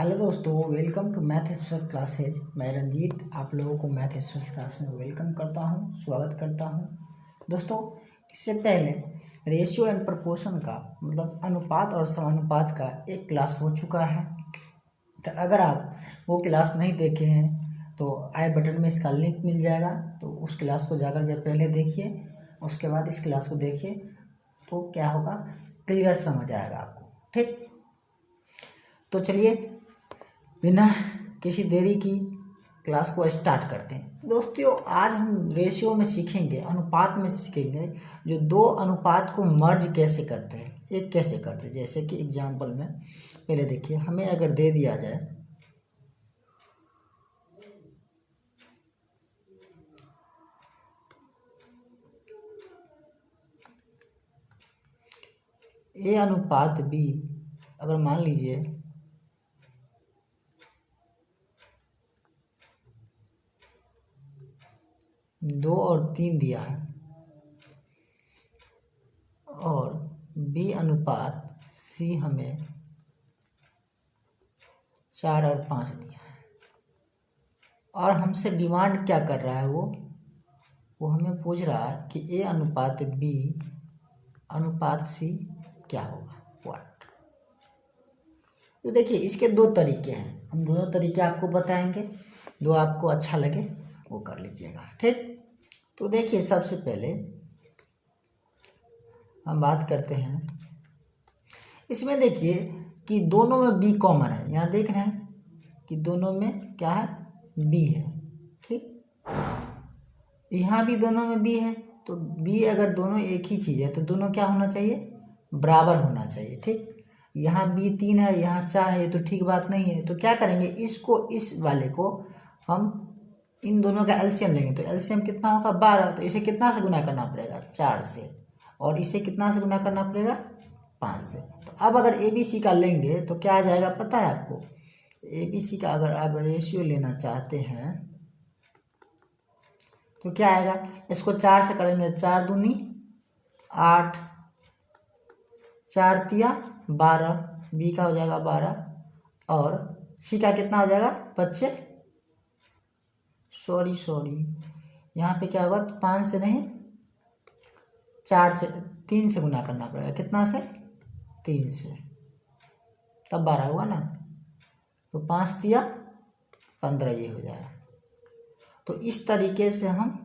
Hello दोस्तों, welcome to math special classes. मैं रंजीत आप लोगों को मैथ स्पेशल क्लास में वेलकम करता हूं, स्वागत करता हूं। दोस्तों, इससे पहले रेशियो एंड प्रोपोर्शन का मतलब अनुपात और समानुपात का एक क्लास हो चुका है। तो अगर आप वो क्लास नहीं देखे हैं तो आई बटन में इसका लिंक मिल जाएगा, तो उस क्लास को जाकर के पहले देखिए, उसके बाद इस क्लास को देखिए तो क्या होगा, क्लियर समझ आएगा आपको। ठीक, तो चलिए बिना किसी देरी की क्लास को स्टार्ट करते हैं। दोस्तों, आज हम रेशियो में सीखेंगे, अनुपात में सीखेंगे जो दो अनुपात को मर्ज कैसे करते हैं, एक कैसे करते हैं। जैसे कि एग्जांपल में पहले देखिए, हमें अगर दे दिया जाए ए अनुपात बी, अगर मान लीजिए 2 और 3 दिया है और बी अनुपात सी हमें 4 और 5 दिया है, और हमसे डिमांड क्या कर रहा है, वो हमें पूछ रहा है कि ए अनुपात बी अनुपात सी क्या होगा, व्हाट। तो देखिए, इसके दो तरीके हैं, हम दोनों तरीके आपको बताएंगे, जो आपको अच्छा लगे वो कर लीजिएगा। ठीक, तो देखिए सबसे पहले हम बात करते हैं, इसमें देखिए कि दोनों में बी कॉमन है। यहाँ देख रहे हैं कि दोनों में क्या है, बी है। ठीक, यहाँ भी दोनों में बी है, तो बी अगर दोनों एक ही चीज़ है तो दोनों क्या होना चाहिए, बराबर होना चाहिए। ठीक, यहाँ बी 3 है, यहाँ 4 है, ये तो ठीक बात नहीं है। तो क्या करेंगे, इसको इस वाले को हम इन दोनों का एलसीएम लेंगे, तो एलसीएम कितना होगा, 12। तो इसे कितना से गुना करना पड़ेगा, 4 से, और इसे कितना से गुना करना पड़ेगा, 5 से। तो अब अगर ए बी सी का लेंगे तो क्या आ जाएगा, पता है आपको। ए बी सी का अगर आप रेशियो लेना चाहते हैं तो क्या आएगा, इसको 4 से करेंगे, 4 दूनी 8, 4 तिया 12, बी का हो जाएगा 12, और सी का कितना हो जाएगा, 25, सॉरी यहाँ पे क्या होगा, 5 से नहीं 4 से, 3 से गुना करना पड़ेगा, कितना से, 3 से, तब 12 हुआ ना। तो 5 तिया 15 ये हो जाएगा। तो इस तरीके से हम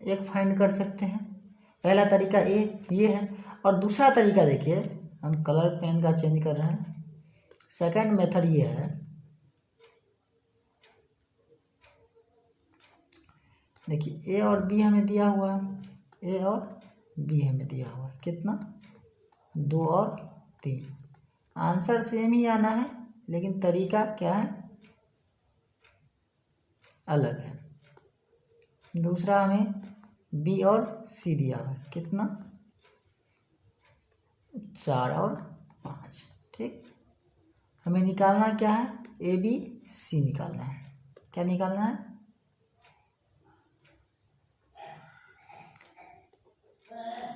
एक फाइंड कर सकते हैं। पहला तरीका ये है, और दूसरा तरीका देखिए, हम कलर पेन का चेंज कर रहे हैं। सेकंड मेथड ये है, देखिए ए और बी हमें दिया हुआ है, ए और बी हमें दिया हुआ है, कितना, 2 और 3। आंसर सेम ही आना है, लेकिन तरीका क्या है, अलग है। दूसरा हमें बी और सी दिया हुआ है, कितना, 4 और 5। ठीक, हमें निकालना क्या है, ए बी सी निकालना है। क्या निकालना है,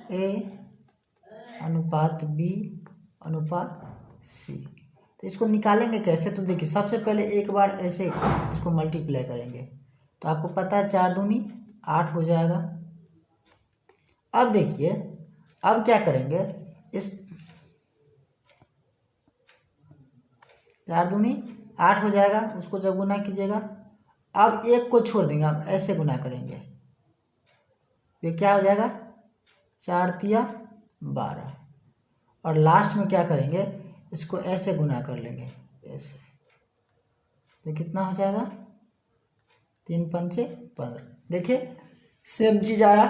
ए अनुपात बी अनुपात सी। तो इसको निकालेंगे कैसे, तो देखिए सबसे पहले एक बार ऐसे इसको मल्टीप्लाई करेंगे, तो आपको पता है 4 दूनी 8 हो जाएगा। अब देखिए, अब क्या करेंगे, इस 4 दूनी 8 हो जाएगा, उसको जब गुना कीजिएगा, अब एक को छोड़ देंगे, अब ऐसे गुना करेंगे, ये क्या हो जाएगा, 4 तिया 12, और लास्ट में क्या करेंगे, इसको ऐसे गुना कर लेंगे, ऐसे, तो कितना हो जाएगा, 3 पंचे 15। देखिए सेम चीज आया,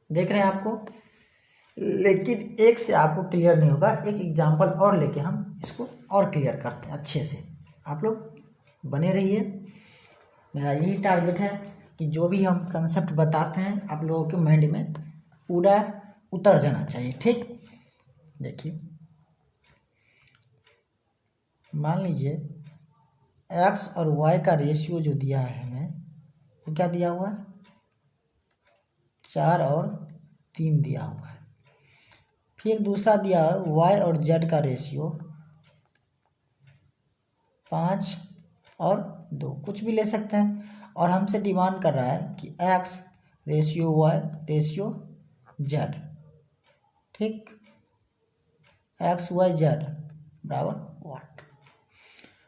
देख रहे हैं आपको, लेकिन एक से आपको क्लियर नहीं होगा, एक एग्जांपल और लेके हम इसको और क्लियर करते हैं अच्छे से। आप लोग बने रहिए, मेरा यही टारगेट है कि जो भी हम कंसेप्ट बताते हैं आप लोगों के माइंड में पूरा उतर जाना चाहिए। ठीक, देखिए मान लीजिए एक्स और वाई का रेशियो जो दिया है हमें, वो क्या दिया हुआ है, 4 और 3 दिया हुआ है। फिर दूसरा दिया है वाई और जेड का रेशियो, 5 और 2 कुछ भी ले सकते हैं। और हमसे डिमांड कर रहा है कि x ratio y ratio z, ठीक, x y z बराबर व्हाट।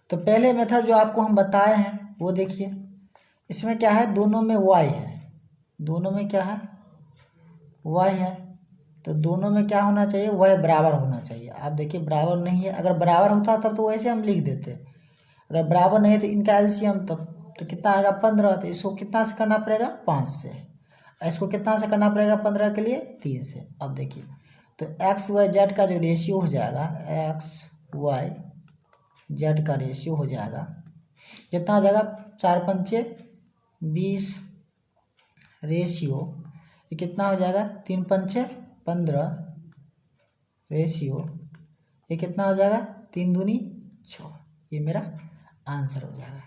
तो पहले मेथड जो आपको हम बताए हैं वो देखिए, इसमें क्या है, दोनों में y है, दोनों में क्या है, y है, तो दोनों में क्या होना चाहिए, y बराबर होना चाहिए। आप देखिए बराबर नहीं है, अगर बराबर होता तब तो वैसे हम लिख देते, अगर बराबर नहीं है तो इनका एलसीएम तब तो कितना आएगा 15, तो इसको कितना से करना पड़ेगा 5 से, इसको कितना से करना पड़ेगा 15 के लिए 3 से। अब देखिए तो एक्स वाई जेड का जो रेशियो हो जाएगा, एक्स वाई जेड का रेशियो हो जाएगा कितना हो जाएगा, 4 पंचे 20 रेशियो, ये कितना हो जाएगा 3 पंचे 15 रेशियो, ये कितना हो जाएगा 3 दूनी 6, ये मेरा आंसर हो जाएगा।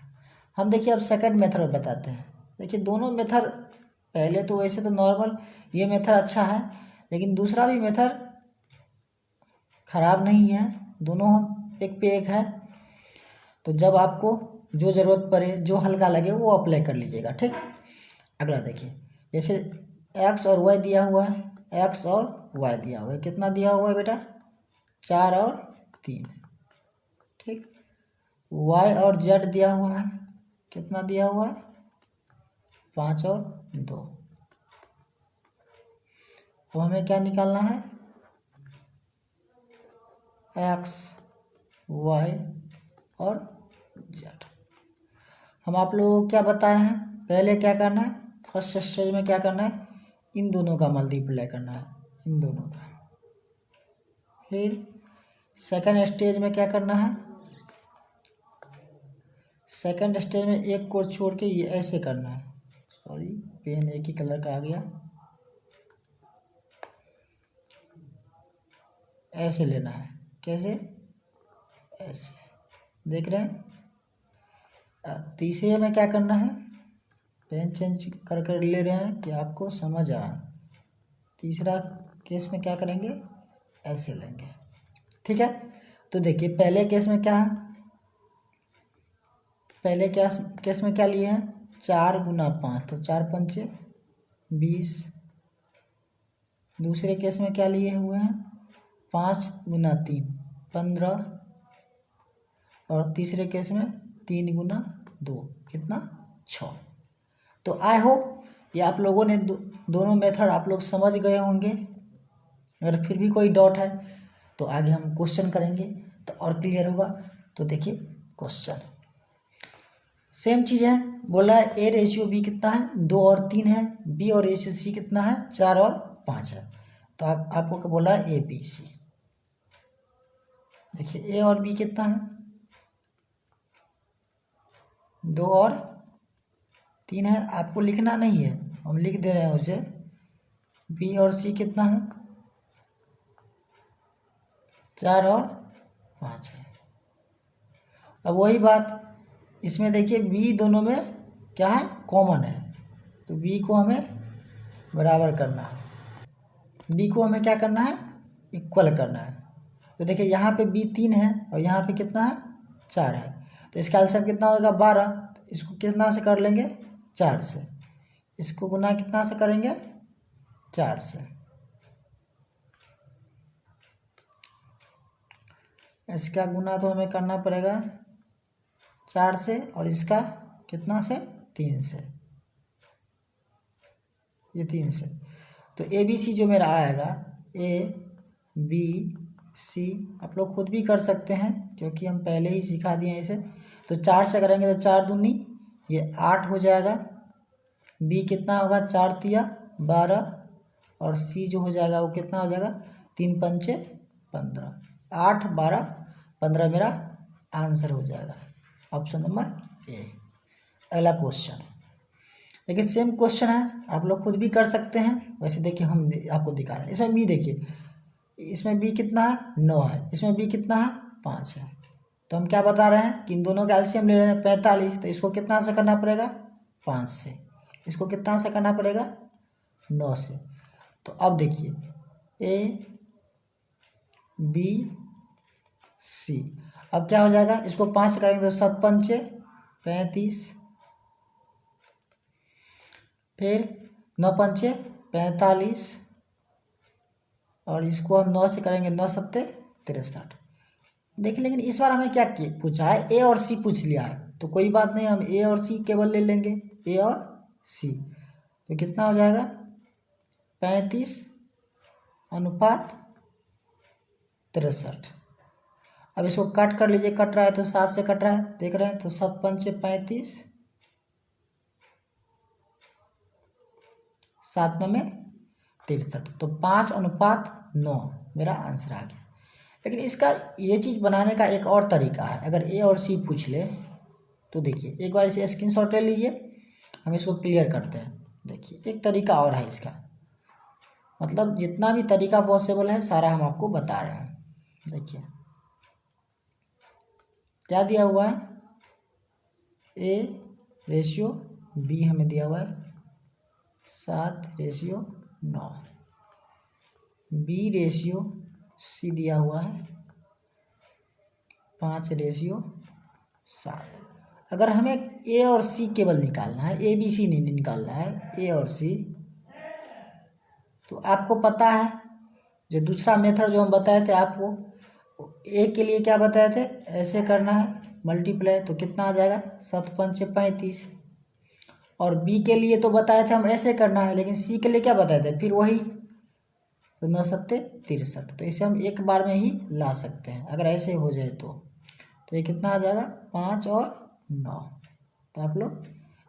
हम देखिए अब सेकंड मेथड बताते हैं। देखिए दोनों मेथड, पहले तो वैसे तो नॉर्मल ये मेथड अच्छा है, लेकिन दूसरा भी मेथड खराब नहीं है, दोनों एक पे एक है। तो जब आपको जो ज़रूरत पड़े, जो हल्का लगे वो अप्लाई कर लीजिएगा, ठीक। अगला देखिए, जैसे एक्स और वाई दिया हुआ है, एक्स और वाई दिया हुआ है, कितना दिया हुआ है बेटा 4 और 3, ठीक। वाई और जेड दिया हुआ है, कितना दिया हुआ है 5 और 2। तो हमें क्या निकालना है, एक्स वाई और जेड। हम आप लोगों को क्या बताए हैं, पहले क्या करना है, फर्स्ट स्टेज में क्या करना है, इन दोनों का मल्टीप्लाई करना है, इन दोनों का। फिर सेकंड स्टेज में क्या करना है, सेकंड स्टेज में एक को छोड़ के ये ऐसे करना है, सॉरी पेन एक ही कलर का आ गया, ऐसे लेना है, कैसे, ऐसे, देख रहे हैं। तीसरे में क्या करना है, पेन चेंज कर कर ले रहे हैं कि आपको समझ आए। तीसरा केस में क्या करेंगे, ऐसे लेंगे, ठीक है। तो देखिए पहले केस में क्या है, पहले केस में क्या लिए हैं 4 गुना 5, तो 4 पंचे 20। दूसरे केस में क्या लिए हुए हैं 5 गुना 3 15, और तीसरे केस में 3 गुना 2 कितना 6। तो आई होप ये आप लोगों ने दोनों मेथड आप लोग समझ गए होंगे। अगर फिर भी कोई डाउट है तो आगे हम क्वेश्चन करेंगे तो और क्लियर होगा। तो देखिए क्वेश्चन सेम चीज़ है, बोला है ए रेशियो बी कितना है 2 और 3 है, बी और रेशियो सी कितना है 4 और 5 है। तो आपको क्या बोला है ए बी सी। देखिए ए और बी कितना है 2 और 3 है, आपको लिखना नहीं है, हम लिख दे रहे हैं उसे। बी और सी कितना है 4 और 5 है। अब वही बात इसमें देखिए बी दोनों में क्या है कॉमन है, तो बी को हमें बराबर करना है, बी को हमें क्या करना है इक्वल करना है। तो देखिए यहाँ पे बी 3 है और यहाँ पे कितना है 4 है, तो इसका आंसर कितना होगा 12। तो इसको कितना से कर लेंगे 4 से, इसको गुना कितना से करेंगे 4 से, इसका गुना तो हमें करना पड़ेगा 4 से, और इसका कितना से 3 से, ये 3 से। तो ए बी सी जो मेरा आएगा ए बी सी, आप लोग खुद भी कर सकते हैं क्योंकि हम पहले ही सिखा दिए हैं इसे। तो 4 से करेंगे तो 4 दूनी ये 8 हो जाएगा, बी कितना होगा 4 तिया 12, और सी जो हो जाएगा वो कितना हो जाएगा 3 पंचे 15, 8 12 15 मेरा आंसर हो जाएगा, ऑप्शन नंबर ए। अगला क्वेश्चन लेकिन सेम क्वेश्चन है, आप लोग खुद भी कर सकते हैं। वैसे देखिए हम आपको दिखा रहे हैं, इसमें बी देखिए, इसमें बी कितना है 9 है, इसमें बी कितना है 5 है। तो हम क्या बता रहे हैं कि इन दोनों का एलसीएम ले रहे हैं 45, तो इसको कितना से करना पड़ेगा 5 से, इसको कितना से करना पड़ेगा 9 से। तो अब देखिए ए बी सी, अब क्या हो जाएगा, इसको 5 से करेंगे तो 7 पंचे 35, फिर 9 पंचे 45, और इसको हम 9 से करेंगे 9 सत्ते 63। देखिए लेकिन इस बार हमें क्या पूछा है, ए और सी पूछ लिया है, तो कोई बात नहीं, हम ए और सी केवल ले लेंगे, ए और सी। तो कितना हो जाएगा 35 अनुपात 63। अब इसको कट कर लीजिए, कट रहा है तो 7 से कट रहा है, देख रहे हैं, तो 7 पंचे 35, 7 9 63, तो 5 अनुपात 9 मेरा आंसर आ गया। लेकिन इसका ये चीज़ बनाने का एक और तरीका है, अगर ए और सी पूछ ले तो देखिए एक बार इसे स्क्रीनशॉट ले लीजिए, हम इसको क्लियर करते हैं। देखिए एक तरीका और है इसका, मतलब जितना भी तरीका पॉसिबल है सारा हम आपको बता रहे हैं। देखिए क्या दिया हुआ है, ए रेशियो बी हमें दिया हुआ है 7:9, बी रेशियो सी दिया हुआ है 5:7। अगर हमें ए और सी केवल निकालना है, ए बी सी नहीं निकालना है, ए और सी, तो आपको पता है जो दूसरा मेथड जो हम बताए थे आपको, ए के लिए क्या बताए थे, ऐसे करना है मल्टीप्लाई, तो कितना आ जाएगा 7 पंचे 35, और बी के लिए तो बताए थे हम ऐसे करना है, लेकिन सी के लिए क्या बताए थे फिर वही, तो 9 सत्ते 63, तो इसे हम एक बार में ही ला सकते हैं अगर ऐसे हो जाए तो ये कितना आ जाएगा 5 और 9। तो आप लोग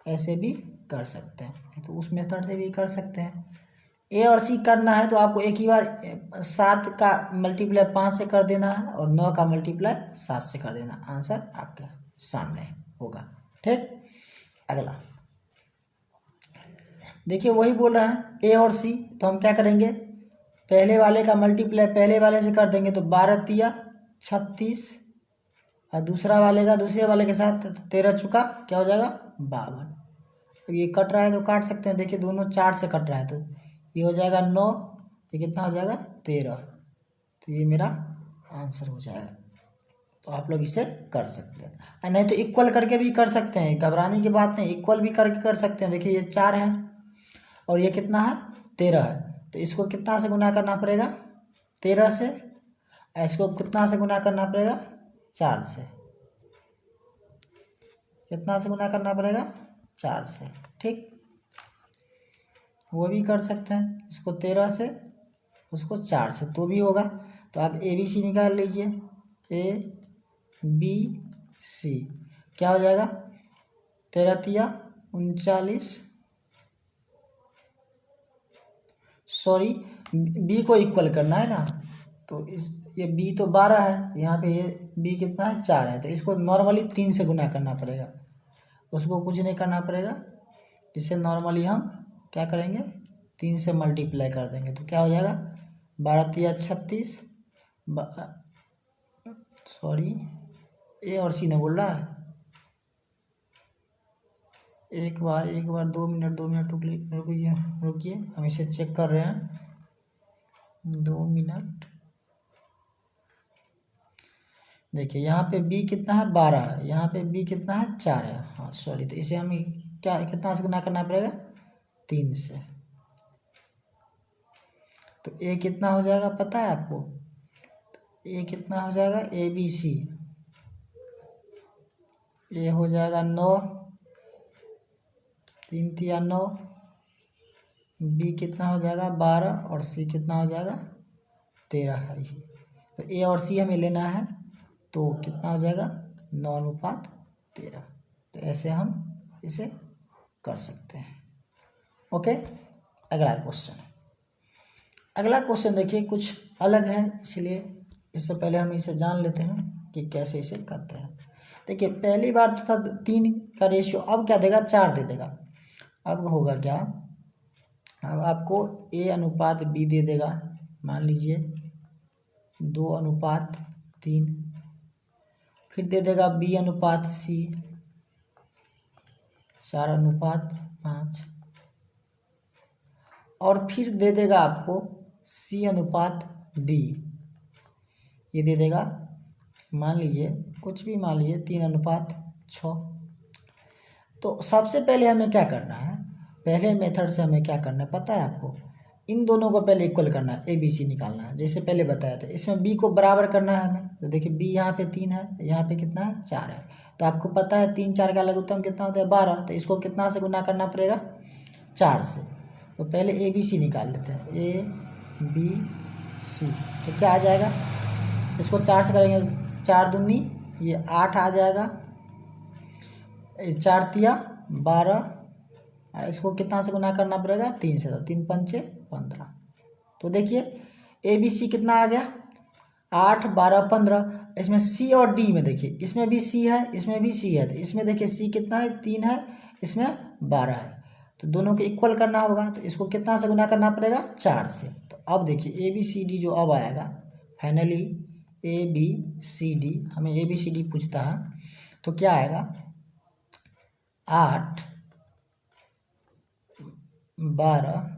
ऐसे भी कर सकते हैं, तो उस मेथड से भी कर सकते हैं। ए और सी करना है तो आपको एक ही बार 7 का मल्टीप्लाई 5 से कर देना है और 9 का मल्टीप्लाई 7 से कर देना, आंसर आपके सामने होगा। ठीक, अगला देखिए वही बोल रहा है ए और सी, तो हम क्या करेंगे, पहले वाले का मल्टीप्लाई पहले वाले से कर देंगे, तो 12 तिया 36, और दूसरा वाले का दूसरे वाले के साथ 13 चुका क्या हो जाएगा 52। अब ये कट रहा है तो काट सकते हैं, देखिए दोनों 4 से कट रहा है, तो ये हो जाएगा 9, ये कितना हो जाएगा 13, तो ये मेरा आंसर हो जाएगा। तो आप लोग इसे कर सकते हैं, और नहीं तो इक्वल करके भी कर सकते हैं, घबराने की बात नहीं, इक्वल भी करके कर सकते हैं। देखिए ये 4 है और ये कितना है 13 है, तो इसको कितना से गुना करना पड़ेगा 13 से, इसको कितना से गुना करना पड़ेगा 4 से, कितना से गुना करना पड़ेगा 4 से। ठीक, वो भी कर सकते हैं, इसको 13 से उसको 4 से तो भी होगा। तो आप ए बी सी निकाल लीजिए, ए बी सी क्या हो जाएगा 13 तिया 39, सॉरी बी को इक्वल करना है ना, तो इस ये बी तो 12 है, यहाँ पे ये बी कितना है 4 है, तो इसको नॉर्मली 3 से गुना करना पड़ेगा, उसको कुछ नहीं करना पड़ेगा, इसे नॉर्मली हम क्या करेंगे 3 से मल्टीप्लाई कर देंगे, तो क्या हो जाएगा 12 तिया 36, सॉरी ए और सी ने बोल रहा है, एक बार 2 मिनट रुकिए हम इसे चेक कर रहे हैं, 2 मिनट। देखिए यहाँ पे b कितना है 12 है, यहाँ पे b कितना है 4 है, हाँ सॉरी, तो इसे हमें क्या कितना से गुना करना पड़ेगा 3 से। तो a कितना हो जाएगा पता है आपको, तो a कितना हो जाएगा ए बी सी, ए हो जाएगा 9, 3 तिया 9, बी कितना हो जाएगा 12 और सी कितना हो जाएगा 13 है ही। तो ए और सी हमें लेना है, तो कितना हो जाएगा 9 अनुपात 13, तो ऐसे हम इसे कर सकते हैं। ओके, अगला क्वेश्चन देखिए कुछ अलग है, इसलिए इससे पहले हम इसे जान लेते हैं कि कैसे इसे करते हैं। देखिए पहली बार तो था 3 का रेशियो, अब क्या देगा 4 दे देगा। अब होगा क्या, अब आपको ए अनुपात बी दे देगा, मान लीजिए 2 अनुपात 3, फिर दे देगा बी अनुपात सी 4 अनुपात 5, और फिर दे देगा आपको सी अनुपात डी, ये दे देगा मान लीजिए कुछ भी मान लीजिए 3:6। तो सबसे पहले हमें क्या करना है, पहले मेथड से हमें क्या करना है पता है आपको, इन दोनों को पहले इक्वल करना है, ABC निकालना है। जैसे पहले बताया था, इसमें B को बराबर करना है हमें। तो देखिए B यहाँ पे 3 है, यहाँ पे कितना है 4 है। तो आपको पता है 3 4 का लघुत्तम कितना होता है 12। तो इसको कितना से गुना करना पड़ेगा 4 से। तो पहले ABC निकाल लेते हैं, ABC। तो क्या आ जाएगा, इसको 4 से करेंगे 4 दूनी ये 8 आ जाएगा, 4 तिया 12। इसको कितना से गुना करना पड़ेगा 3 से। तो 3 पंचे 15। तो देखिए ABC कितना आ गया 8 12 15। इसमें C और D में देखिए, इसमें भी C है, इसमें भी C है। तो इसमें देखिए C कितना है 3 है, इसमें 12 है। तो दोनों को इक्वल करना होगा। तो इसको कितना से गुना करना पड़ेगा 4 से। तो अब देखिए ABCD जो अब आएगा फाइनली ABCD, हमें ABCD पूछता है। तो क्या आएगा 8 12,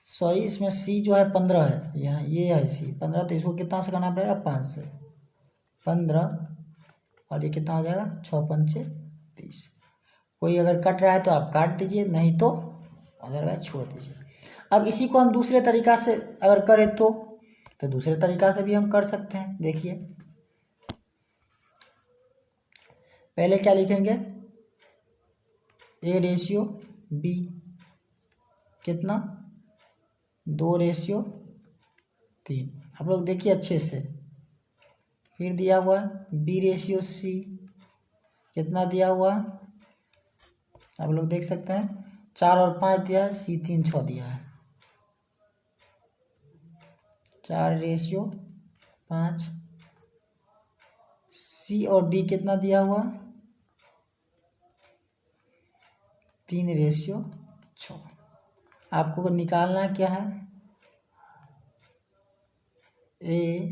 सॉरी इसमें C जो है 15 है, यहाँ ये है C 15। तो इसको कितना से करना पड़ेगा 5 से, 15 और ये कितना हो जाएगा 6 पंचे 30। कोई अगर कट रहा है तो आप काट दीजिए, नहीं तो अदरवाइज छोड़ दीजिए। अब इसी को हम दूसरे तरीका से अगर करें तो दूसरे तरीका से भी हम कर सकते हैं। देखिए पहले क्या लिखेंगे A/B कितना 2/3। आप लोग देखिए अच्छे से। फिर दिया हुआ है B/C कितना दिया हुआ है, आप लोग देख सकते हैं 4 और 5 दिया है, C 3 6 दिया है। 4/5। C और D कितना दिया हुआ 3/6। आपको निकालना क्या है ABCD।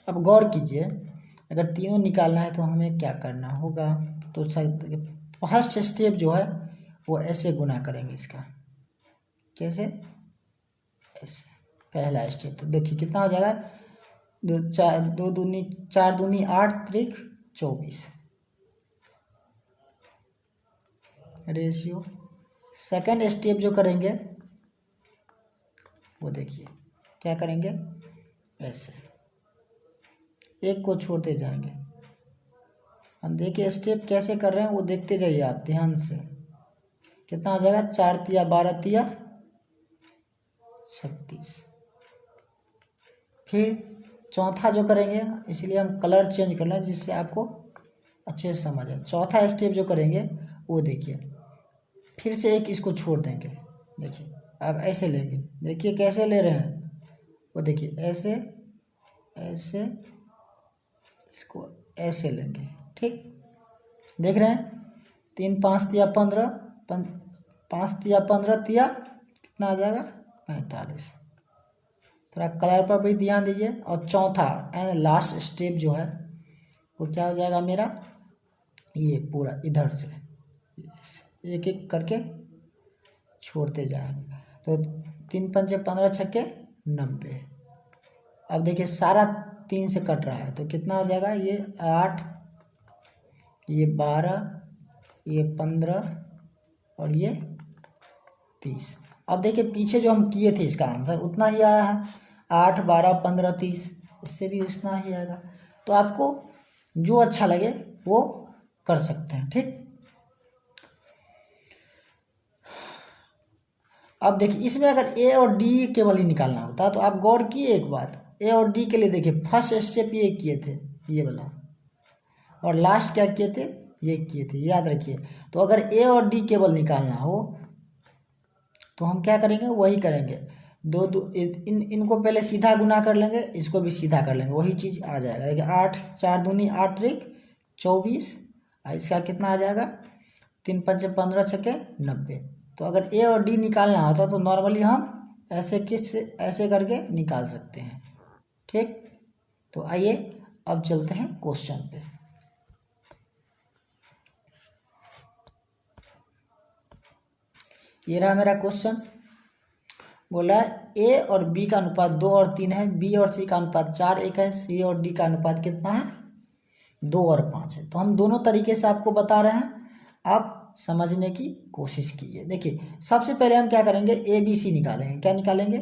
अब गौर कीजिए, अगर तीनों निकालना है तो हमें क्या करना होगा। तो फर्स्ट स्टेप जो है वो ऐसे गुना करेंगे इसका, कैसे ऐसे पहला स्टेप। तो देखिए कितना हो जाएगा 2 दूनी 4 दूनी 8 त्रिक 24 रेशियो। सेकंड स्टेप जो करेंगे वो देखिए क्या करेंगे, ऐसे एक को छोड़ते जाएंगे। हम देखिए स्टेप कैसे कर रहे हैं वो देखते जाइए आप ध्यान से। कितना हो जाएगा 4 तिया 12 तिया 36। फिर चौथा जो करेंगे, इसलिए हम कलर चेंज कर लें जिससे आपको अच्छे से समझ आए। चौथा स्टेप जो करेंगे वो देखिए, फिर से एक इसको छोड़ देंगे। देखिए अब ऐसे लेंगे, देखिए कैसे ले रहे हैं वो देखिए, ऐसे ऐसे इसको ऐसे लेंगे। ठीक देख रहे हैं 3 5 तिया 15, 5 तिया 15 तिया कितना आ जाएगा 45। थोड़ा कलर पर भी ध्यान दीजिए। और चौथा एंड लास्ट स्टेप जो है वो क्या हो जाएगा मेरा, ये पूरा इधर से एक एक करके छोड़ते जाएंगे। तो 3 पंचे 15 छक्के 90। अब देखिए सारा 3 से कट रहा है तो कितना हो जाएगा, ये 8 ये 12 ये 15 और ये 30। अब देखिए पीछे जो हम किए थे इसका आंसर उतना ही आया है, 8 12 15 30, इससे भी उतना ही आएगा। तो आपको जो अच्छा लगे वो कर सकते हैं। ठीक अब देखिए इसमें अगर A और D केवल ही निकालना होता तो आप गौर किए एक बात, A और D के लिए देखिए फर्स्ट स्टेप ये किए थे ये वाला, और लास्ट क्या किए थे ये किए थे, याद रखिए। तो अगर A और D केवल निकालना हो तो हम क्या करेंगे, वही करेंगे। इनको पहले सीधा गुना कर लेंगे, इसको भी सीधा कर लेंगे, वही चीज़ आ जाएगा। देखिए 8 4 दूनी 8 त्रिक 24, इसका कितना आ जाएगा 3 पंचे 15 छक्के 90। तो अगर A और D निकालना होता तो नॉर्मली हम ऐसे करके निकाल सकते हैं। ठीक तो आइए अब चलते हैं क्वेश्चन पे। ये रहा मेरा क्वेश्चन। बोला ए और बी का अनुपात 2 और 3 है, बी और सी का अनुपात 4:1 है, सी और डी का अनुपात कितना है 2 और 5 है। तो हम दोनों तरीके से आपको बता रहे हैं, आप समझने की कोशिश कीजिए। देखिए सबसे पहले हम क्या करेंगे, ए बी सी निकालेंगे। क्या निकालेंगे,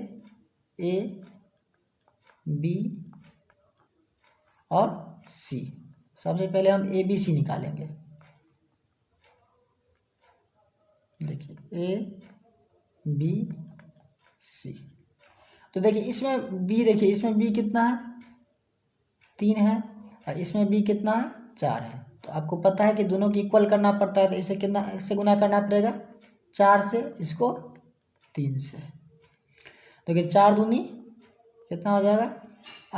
ए बी और सी। सबसे पहले हम ए बी सी निकालेंगे। देखिए ए बी सी, तो देखिए इसमें बी, देखिए इसमें बी कितना है 3 है और इसमें बी कितना है 4 है। तो आपको पता है कि दोनों को इक्वल करना पड़ता है, तो इसे कितना, इससे गुना करना पड़ेगा 4 से, इसको 3 से। देखिए 4 दूनी कितना हो जाएगा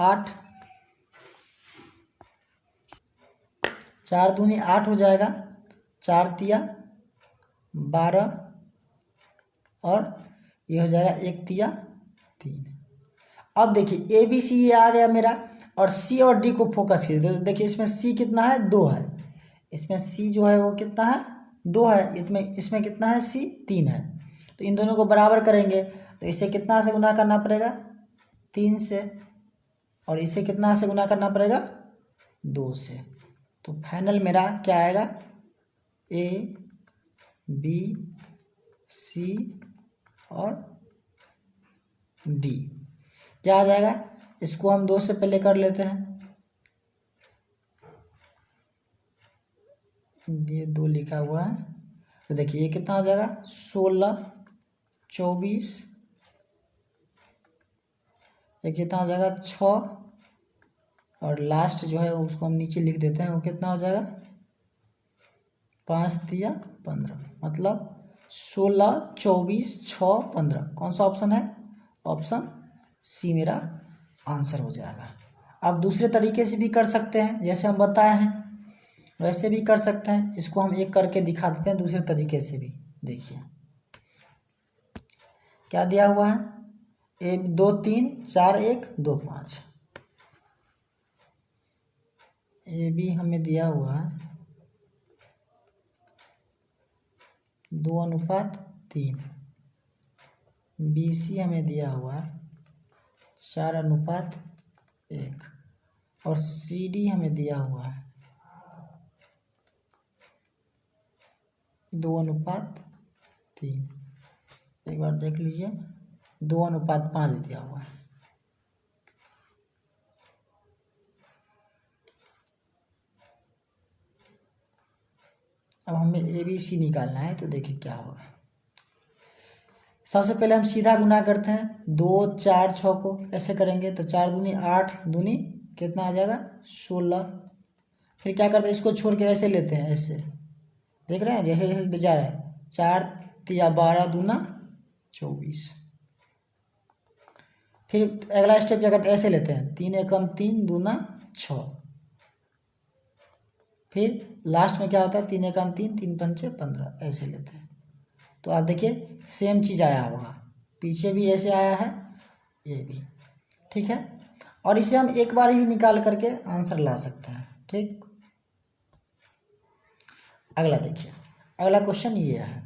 8, 4 दूनी 8 हो जाएगा, 4 तिया 12 और ये हो जाएगा 1 तिया 3। अब देखिए ए बी सी ये आ गया मेरा, और सी और डी को फोकस कीजिए। तो देखिए इसमें सी कितना है 2 है, इसमें सी जो है वो कितना है 2 है, इसमें कितना है सी 3 है। तो इन दोनों को बराबर करेंगे, तो इसे कितना से गुना करना पड़ेगा 3 से, और इसे कितना से गुना करना पड़ेगा 2 से। तो फाइनल मेरा क्या आएगा, ए बी सी और डी क्या आ जाएगा। इसको हम 2 से पहले कर लेते हैं, ये 2 लिखा हुआ है। तो देखिए ये कितना हो जाएगा 16, 24, ये कितना हो जाएगा 6, और लास्ट जो है उसको हम नीचे लिख देते हैं, वो कितना हो जाएगा 5 तिया 15, मतलब 16, 24, 6, 15। कौन सा ऑप्शन है, ऑप्शन सी मेरा आंसर हो जाएगा। आप दूसरे तरीके से भी कर सकते हैं, जैसे हम बताए हैं वैसे भी कर सकते हैं। इसको हम एक करके दिखा देते हैं दूसरे तरीके से भी। देखिए क्या दिया हुआ है, 1 2 3 4 1 2 5। ए बी हमें दिया हुआ है 2:3, बी सी हमें दिया हुआ है 4:1, और सी डी हमें दिया हुआ है 2:3। एक बार देख लीजिए 2:5 दिया हुआ है। अब हमें ए बी सी निकालना है, तो देखिए क्या होगा। सबसे पहले हम सीधा गुना करते हैं, 2 4 6 को ऐसे करेंगे, तो 4 दूनी 8, दूनी कितना आ जाएगा 16। फिर क्या करते हैं, इसको छोड़ के ऐसे लेते हैं, ऐसे देख रहे हैं जैसे जैसे जा रहा है, 4 तिया 12 दूना 24। फिर अगला स्टेप क्या करते हैं, ऐसे लेते हैं, 3 एकम 3 दूना 6। फिर लास्ट में क्या होता है, 3 एकम 3 3 पंचे 15, ऐसे लेते हैं। तो आप देखिए सेम चीज़ आया होगा, पीछे भी ऐसे आया है, ये भी ठीक है। और इसे हम एक बार ही निकाल करके आंसर ला सकते हैं, ठीक। अगला देखिए, अगला क्वेश्चन ये है,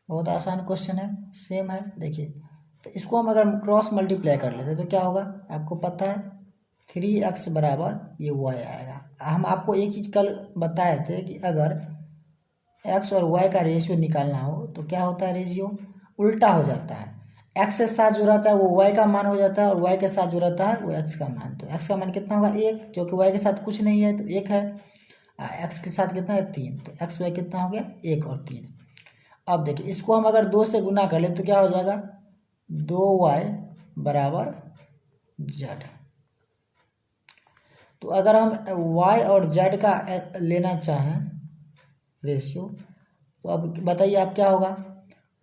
बहुत आसान क्वेश्चन है, सेम है। देखिए तो इसको हम अगर क्रॉस मल्टीप्लाई कर लेते तो क्या होगा, आपको पता है 3x बराबर ये y आएगा। हम आपको एक चीज़ कल बताए थे कि अगर x और y का रेशियो निकालना हो तो क्या होता है, रेशियो उल्टा हो जाता है। x के साथ जो रहता है वो y का मान हो जाता है, और y के साथ जो रहता है वो x का मान। तो x का मान कितना होगा 1, जो कि y के साथ कुछ नहीं है तो 1 है। x के साथ कितना है 3, तो x y कितना हो गया 1 और 3। अब देखिए इसको हम अगर 2 से गुना कर ले तो क्या हो जाएगा, 2y बराबर z। तो अगर हम y और z का लेना चाहें रेशियो, तो अब बताइए आप क्या होगा,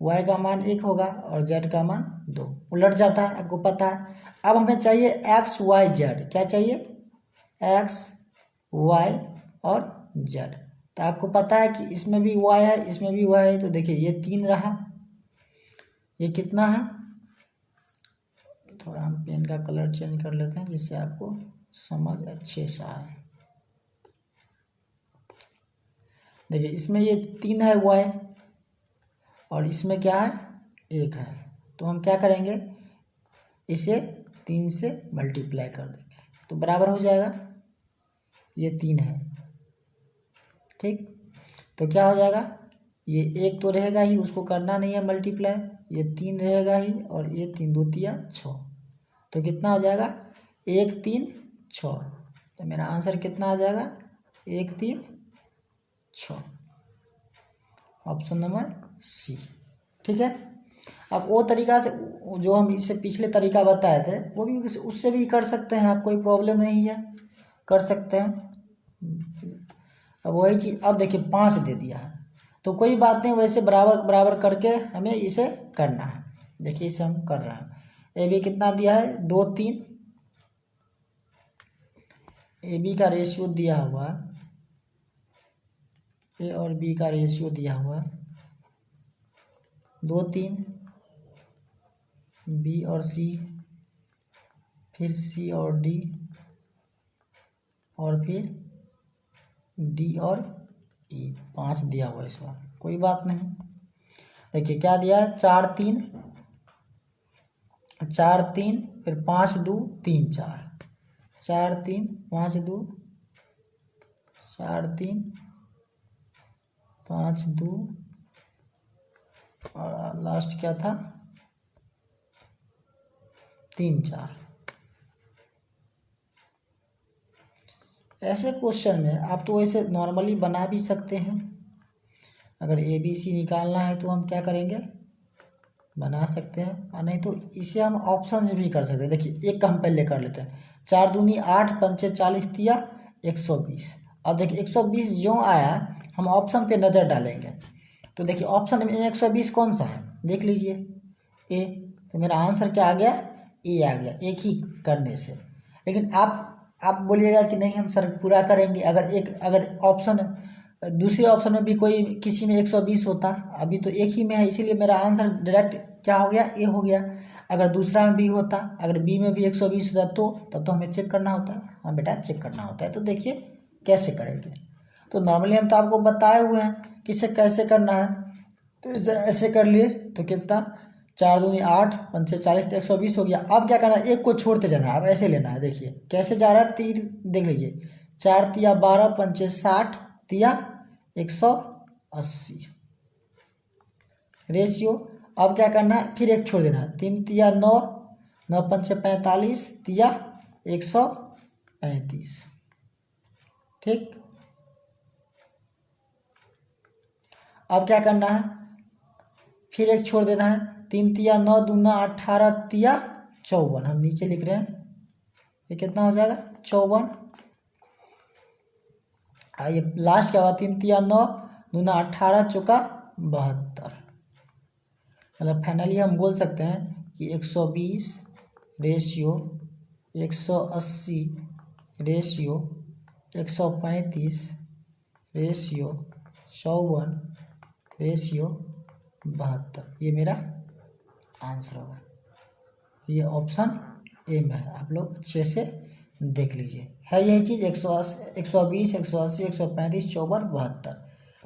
y का मान 1 होगा और z का मान 2, उलट जाता है आपको पता है। अब हमें चाहिए x y z, क्या चाहिए x y और z। तो आपको पता है कि इसमें भी y है इसमें भी y है, तो देखिए ये 3 रहा, ये कितना है, थोड़ा हम पेन का कलर चेंज कर लेते हैं जिससे आपको समझ अच्छे से आए। देखिए इसमें ये 3 है y, और इसमें क्या है 1 है, तो हम क्या करेंगे इसे 3 से मल्टीप्लाई कर देंगे तो बराबर हो जाएगा, ये 3 है। ठीक, तो क्या हो जाएगा, ये 1 तो रहेगा ही, उसको करना नहीं है मल्टीप्लाई, ये 3 रहेगा ही, और ये 3 2 तिया 6, तो कितना हो जाएगा 1 3 6, तो मेरा आंसर कितना आ जाएगा 1 3 6, ऑप्शन नंबर सी। ठीक है, अब वो तरीका से जो हम इससे पिछले तरीका बताए थे वो भी उससे भी कर सकते हैं, आप कोई प्रॉब्लम नहीं है, कर सकते हैं। अब वही चीज़, अब देखिए 5 दे दिया है तो कोई बात नहीं, वैसे बराबर बराबर करके हमें इसे करना है। देखिए इसे हम कर रहे हैं, ए बी कितना दिया है 2 3, ए बी का रेशियो दिया हुआ, ए और बी का रेशियो दिया हुआ 2 3, बी और सी, फिर सी और डी, और फिर डी और ई, 5 दिया हुआ इस बार, कोई बात नहीं। देखिए क्या दिया है 4 3 4 3, फिर 5 2 3 4, 4 3 5 2 4 3 5 2, और लास्ट क्या था 3 4। ऐसे क्वेश्चन में आप तो ऐसे नॉर्मली बना भी सकते हैं, अगर ए बी सी निकालना है तो हम क्या करेंगे बना सकते हैं, और नहीं तो इसे हम ऑप्शन से भी कर सकते हैं। देखिए एक का हम पहले कर लेते हैं, 4 दूनी 8, 5 40 तिया 120। अब देखिए 120 जो आया हम ऑप्शन पे नज़र डालेंगे, तो देखिए ऑप्शन में 120 कौन सा है देख लीजिए ए, तो मेरा आंसर क्या आ गया ए आ गया, एक ही करने से। लेकिन आप बोलिएगा कि नहीं हम सर पूरा करेंगे, अगर ऑप्शन दूसरे ऑप्शन में भी कोई किसी में 120 होता, अभी तो एक ही में है इसीलिए मेरा आंसर डायरेक्ट क्या हो गया ए हो गया। अगर दूसरा में बी होता, अगर बी में भी 120 होता तो तब तो हमें चेक करना होता है, हाँ बेटा चेक करना होता है। तो देखिए कैसे करेंगे, तो नॉर्मली हम तो आपको बताए हुए हैं कि इसे कैसे करना है, तो ऐसे कर लिए तो कितना 4 दूनी 8, 5 40 तो 120 हो गया। अब क्या करना है एक को छोड़ते जाना है, अब ऐसे लेना है, देखिए कैसे जा रहा है तीर देख लीजिए, 4 तिया 12, 5 60 तिया 180 रेशियो। अब क्या करना है फिर एक छोड़ देना है, 3 तिया 9, 9 5 45 तिया 135। ठीक, अब क्या करना है फिर एक छोड़ देना है, 3 तिया 9 दूना 18 तिया 54, हम नीचे लिख रहे हैं ये कितना हो जाएगा 54। ये लास्ट क्या होगा 3 तिया 9 दूना 18 चौका 72, मतलब फाइनली हम बोल सकते हैं कि 120 रेशियो 180 रेशियो 135 रेशियो 54 रेशियो 72, ये मेरा आंसर होगा। ये ऑप्शन ए में है, आप लोग अच्छे से देख लीजिए, है यही चीज़ 120 180 135 54 72।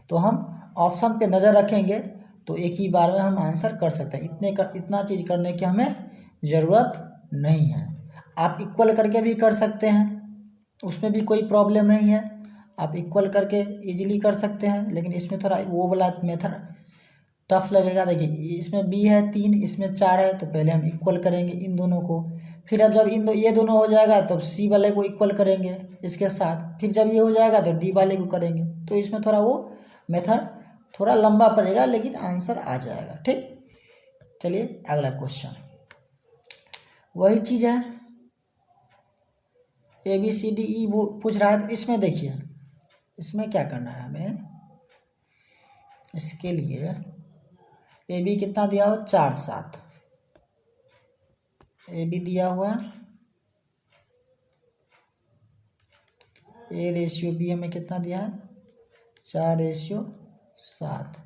तो हम ऑप्शन पे नज़र रखेंगे तो एक ही बार में हम आंसर कर सकते हैं, इतना चीज़ करने की हमें ज़रूरत नहीं है। आप इक्वल करके भी कर सकते हैं, उसमें भी कोई प्रॉब्लम नहीं है, आप इक्वल करके इजीली कर सकते हैं, लेकिन इसमें थोड़ा वो वाला मेथड टफ लगेगा। देखिए इसमें बी है 3, इसमें 4 है, तो पहले हम इक्वल करेंगे इन दोनों को, फिर अब जब ये दोनों हो जाएगा तब सी वाले को इक्वल करेंगे इसके साथ, फिर जब ये हो जाएगा तो डी वाले को करेंगे, तो इसमें थोड़ा वो मेथड थोड़ा लंबा पड़ेगा लेकिन आंसर आ जाएगा। ठीक, चलिए अगला क्वेश्चन, वही चीज़ है ए बी सी डी ई वो पूछ रहा है, तो इसमें देखिए इसमें क्या करना है हमें, इसके लिए ए बी कितना दिया हो 4 7, ए बी दिया हुआ ए रेशियो बी हमें कितना दिया है 4 रेशियो 7,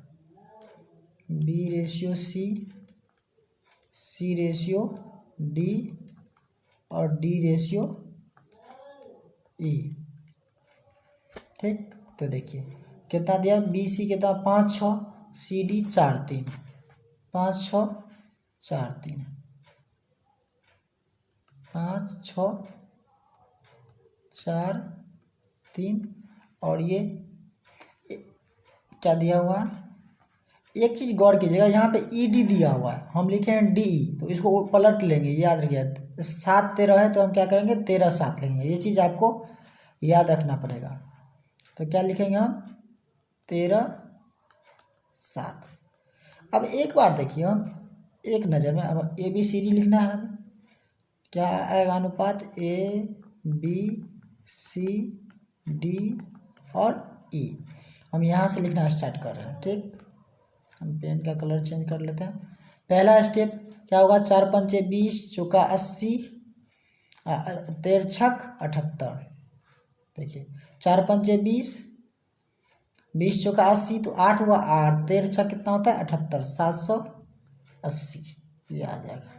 बी रेशियो सी, सी रेशियो डी, और डी रेशियो ई। ठीक, तो देखिए कितना दिया बी सी कितना 5 6, सी डी 4 3, 5 6 4 3, 5 6 4 3। और ये क्या दिया हुआ है, एक चीज़ गौर कीजिएगा, यहाँ पे ED दिया हुआ है, हम लिखे हैं DE, तो इसको पलट लेंगे, याद रखिए। 7 13 है तो हम क्या करेंगे, 13 7 लेंगे, ये चीज़ आपको याद रखना पड़ेगा। तो क्या लिखेंगे हम, 13 7। अब एक बार देखिए, हम एक नज़र में अब ABCD लिखना है हमें, क्या आएगा अनुपात ABCD और E। हम यहाँ से लिखना स्टार्ट कर रहे हैं, ठीक। हम पेन का कलर चेंज कर लेते हैं। पहला स्टेप क्या होगा, 4 पंचे 20, चौका 80, 13 छक 78। देखिए 4 पंचे 20, 20 चौका 80, तो 8 हुआ 8, 13 छक कितना होता है 78, 780 ये आ जाएगा।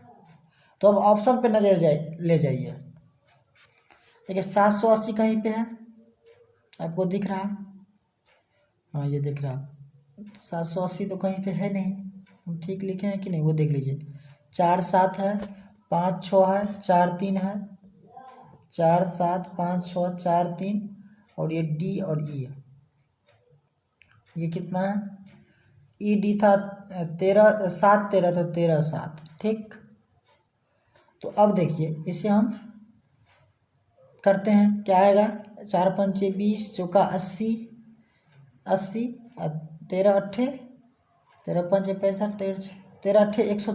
तो अब ऑप्शन पे नजर ले जाइए। देखिए 780 कहीं पे है, आपको दिख रहा है, हाँ ये दिख रहा है। 780 तो कहीं पे है नहीं, हम ठीक लिखे हैं कि नहीं वो देख लीजिए। 4 7 है, 5 6 है, 4 3 है, 4 7 5 6 4 3, और ये D और E है। ये कितना है, ED था 13 7 13, तो 13 7, ठीक। तो अब देखिए इसे हम करते हैं, क्या आएगा, 4 पंचे 20, चौका 80, 80, 13 अट्ठे 13 पंचे 65, 13 अट्ठे 100,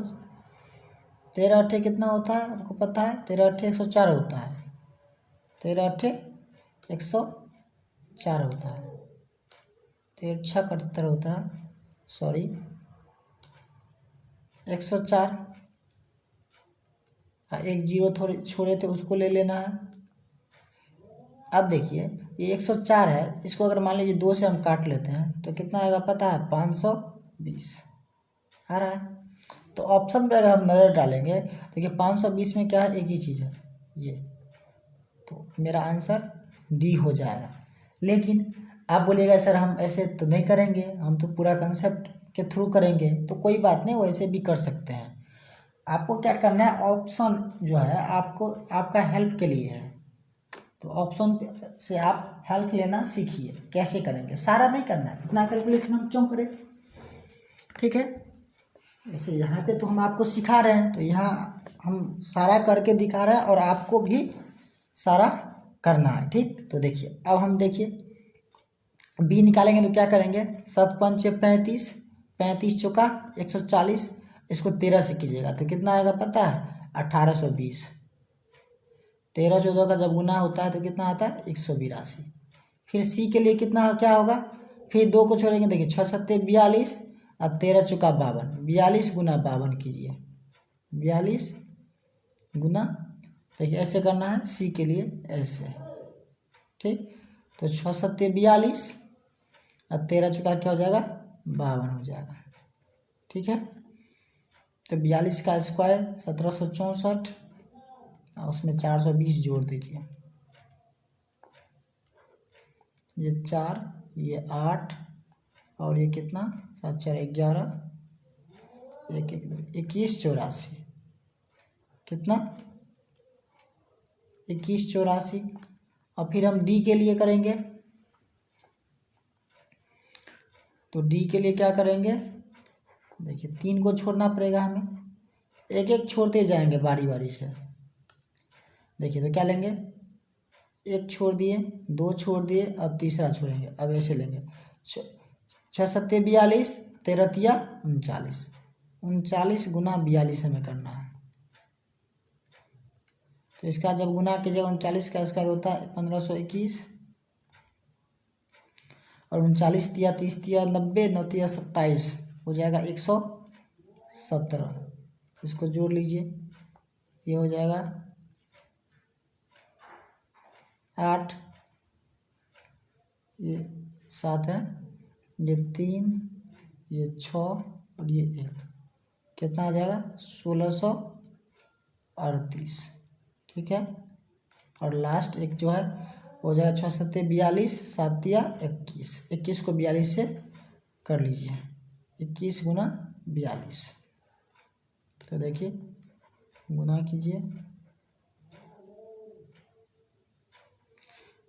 13 अट्ठे कितना होता है आपको पता है, 13 अट्ठे 104 होता है, 13 अट्ठे 104 होता है, 13 छक 78 होता है, सॉरी 104। एक जीरो थोड़े छोड़े थे उसको ले लेना है। अब देखिए ये 104 है, इसको अगर मान लीजिए 2 से हम काट लेते हैं तो कितना आएगा पता है, 520 आ रहा है। तो ऑप्शन पे अगर हम नज़र डालेंगे तो ये 520 में क्या है, एक ही चीज़ है ये, तो मेरा आंसर D हो जाएगा। लेकिन आप बोलिएगा सर हम ऐसे तो नहीं करेंगे, हम तो पूरा कंसेप्ट के थ्रू करेंगे, तो कोई बात नहीं, वैसे भी कर सकते हैं। आपको क्या करना है, ऑप्शन जो है आपको आपका हेल्प के लिए है, तो ऑप्शन से आप हेल्प लेना सीखिए। कैसे करेंगे, सारा नहीं करना है, इतना कैलकुलेशन हम क्यों करें, ठीक है। वैसे यहाँ पे तो हम आपको सिखा रहे हैं, तो यहाँ हम सारा करके दिखा रहे हैं और आपको भी सारा करना है, ठीक। तो देखिए अब हम देखिए B निकालेंगे तो क्या करेंगे, 7 पंचे 35, 35 चौका 140, इसको 13 से कीजिएगा तो कितना आएगा पता है, 1820। 13 14 का जब गुना होता है तो कितना आता है, 182। फिर C के लिए कितना क्या होगा, फिर 2 को छोड़ेंगे, देखिए 6 7 42 और 13 चौका 52, 42 गुना 52 कीजिए, 42 गुना, देखिए ऐसे करना है C के लिए ऐसे, ठीक। तो 6 7 42 और 13 चौका क्या हो जाएगा, 52 हो जाएगा, ठीक है। तो 42 का स्क्वायर 1764 और उसमें 420 जोड़ दीजिए, ये 4 ये 8 और ये कितना 7 4 11, 1 1 21 84, कितना 21 84। और फिर हम D के लिए करेंगे, तो D के लिए क्या करेंगे, देखिए 3 को छोड़ना पड़ेगा हमें, एक एक छोड़ते जाएंगे बारी बारी से। देखिए तो क्या लेंगे, 1 छोड़ दिए, 2 छोड़ दिए, अब तीसरा छोड़ेंगे, अब ऐसे लेंगे 6 7 42, 13 तिया 39, 39 गुना 42 हमें करना है। तो इसका जब गुना कीजिएगा 39 का स्क्वायर होता है 1521, और 39 तिया 30 तिया 90, 9 तिया 27 हो जाएगा 117। इसको जोड़ लीजिए, ये हो जाएगा 8, ये 7 है, ये 3, ये 6 और ये 1, कितना आ जाएगा 1638, ठीक है। और लास्ट एक जो है हो जाएगा 6 7 42, 7 तिया 21, 21 को 42 से कर लीजिए, 21 गुना 42, तो देखिए गुना कीजिए,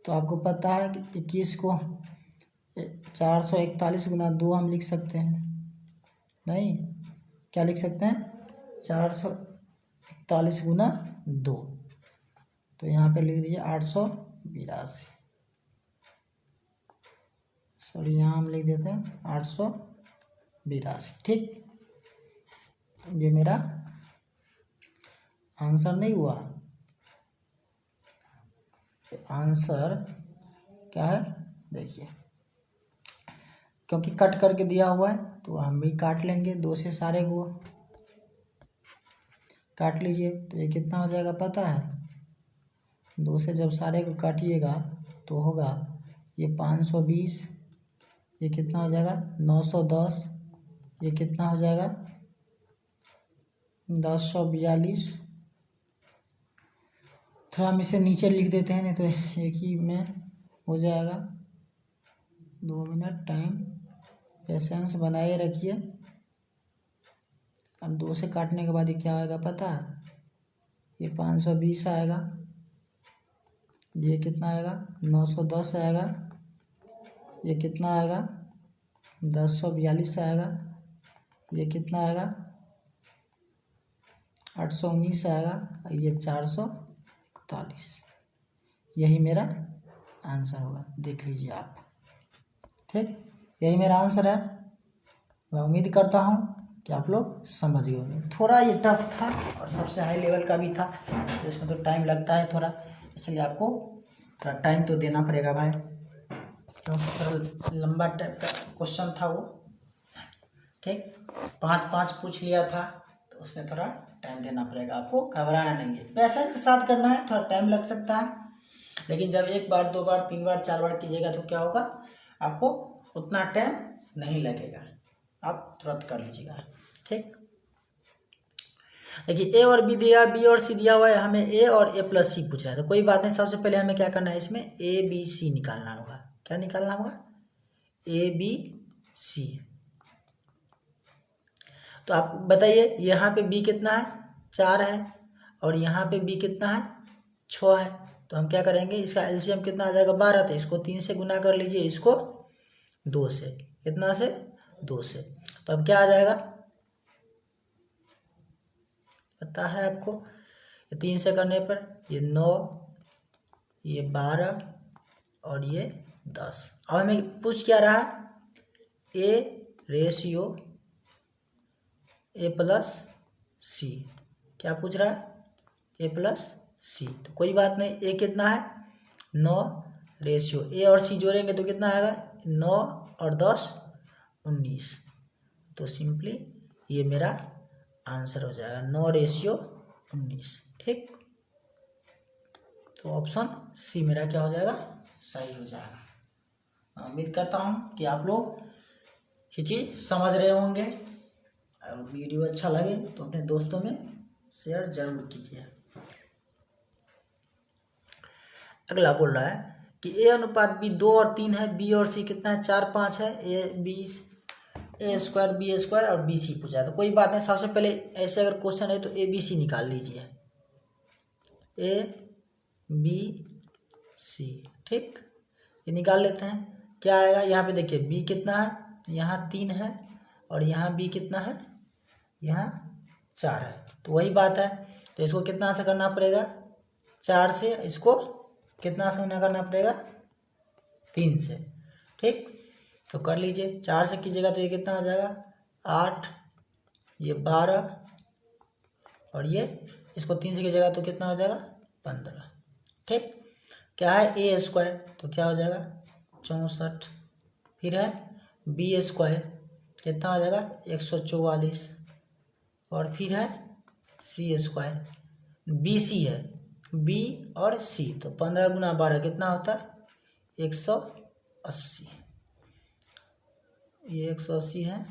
तो आपको पता है कि 21 को 441 गुना 2 हम लिख सकते हैं। नहीं, क्या लिख सकते हैं? 441 गुना 2। तो यहाँ पे लिख दीजिए 882। सॉरी, यहाँ हम लिख देते हैं 882। ठीक, ये मेरा आंसर नहीं हुआ। आंसर क्या है देखिए, क्योंकि कट करके दिया हुआ है तो हम भी काट लेंगे। 2 से सारे को काट लीजिए, तो ये कितना हो जाएगा पता है? 2 से जब सारे को काटिएगा तो होगा ये 520, ये कितना हो जाएगा 910, ये कितना हो जाएगा 1042। थोड़ा हम इसे नीचे लिख देते हैं, नहीं तो एक ही में हो जाएगा। 2 मिनट टाइम पेशेंस बनाए रखिए। अब 2 से काटने के बाद ये क्या आएगा पता है? ये 520 आएगा, ये कितना आएगा 910 आएगा, ये कितना आएगा 1042 आएगा, ये कितना आएगा 819 आएगा, ये 441। यही मेरा आंसर होगा, देख लीजिए आप। ठीक, यही मेरा आंसर है। मैं उम्मीद करता हूँ कि आप लोग समझ गए होंगे। थोड़ा ये टफ था और सबसे हाई लेवल का भी था, तो इसमें तो टाइम लगता है थोड़ा, इसलिए आपको थोड़ा टाइम तो देना पड़ेगा भाई, क्योंकि थोड़ा लंबा टाइप का क्वेश्चन था वो। ठीक, 5-5 पूछ लिया था, तो उसमें थोड़ा टाइम देना पड़ेगा आपको, घबराना नहीं है। पेशेंस के साथ करना है, थोड़ा टाइम लग सकता है, लेकिन जब 1 बार 2 बार 3 बार 4 बार कीजिएगा तो क्या होगा, आपको उतना टाइम नहीं लगेगा, आप तुरंत कर लीजिएगा। ठीक, देखिए ए और बी दिया, बी और सी दिया हुआ है, हमें ए और ए प्लस सी पूछ रहा है, तो कोई बात नहीं। सबसे पहले हमें क्या करना है, इसमें ए बी सी निकालना होगा। क्या निकालना होगा? A B C. तो आप बताइए, यहाँ पे बी कितना है 4 है, और यहाँ पे बी कितना है 6 है। तो हम क्या करेंगे, इसका एलसीएम कितना आ जाएगा 12, तो इसको 3 से गुना कर लीजिए, इसको 2 से। कितना से? 2 से। तो अब क्या आ जाएगा पता है आपको? ये 3 से करने पर ये 9, ये 12 और ये 10। अब हमें पूछ क्या रहा? ए रेशियो ए प्लस सी। क्या पूछ रहा है? ए प्लस सी। तो कोई बात नहीं, ए कितना है 9, रेशियो ए और सी जोड़ेंगे तो कितना आएगा 9 और 10 19। तो सिंपली ये मेरा आंसर हो जाएगा 9 रेशियो 19। ठीक, तो ऑप्शन सी मेरा क्या हो जाएगा, सही हो जाएगा। मैं उम्मीद करता हूँ कि आप लोग ये चीज़ समझ रहे होंगे। अगर वीडियो अच्छा लगे तो अपने दोस्तों में शेयर जरूर कीजिए। अगला बोल रहा है कि ए अनुपात बी 2 और 3 है, बी और सी कितना है 4 5 है, ए स्क्वायर बी स्क्वायर और बी सी पूछा है। तो कोई बात नहीं, सबसे पहले ऐसे अगर क्वेश्चन है तो ए बी सी निकाल लीजिए, ए बी सी। ठीक, ये निकाल लेते हैं। क्या आएगा यहाँ पे देखिए, बी कितना है, यहाँ 3 है, और यहाँ बी कितना है, यहाँ 4 है। तो वही बात है, तो इसको कितना से करना पड़ेगा 4 से, इसको कितना से गुना करना पड़ेगा 3 से। ठीक, तो कर लीजिए, 4 से कीजिएगा तो ये कितना हो जाएगा 8, ये 12 और ये, इसको 3 से कीजिएगा तो कितना हो जाएगा 15। ठीक, क्या है ए स्क्वायर, तो क्या हो जाएगा 64। फिर है बी स्क्वायर, कितना हो जाएगा 144। और फिर है सी स्क्वायर, बी सी है, बी और सी, तो 15 गुना 12 कितना होता है 180। ये 180 है।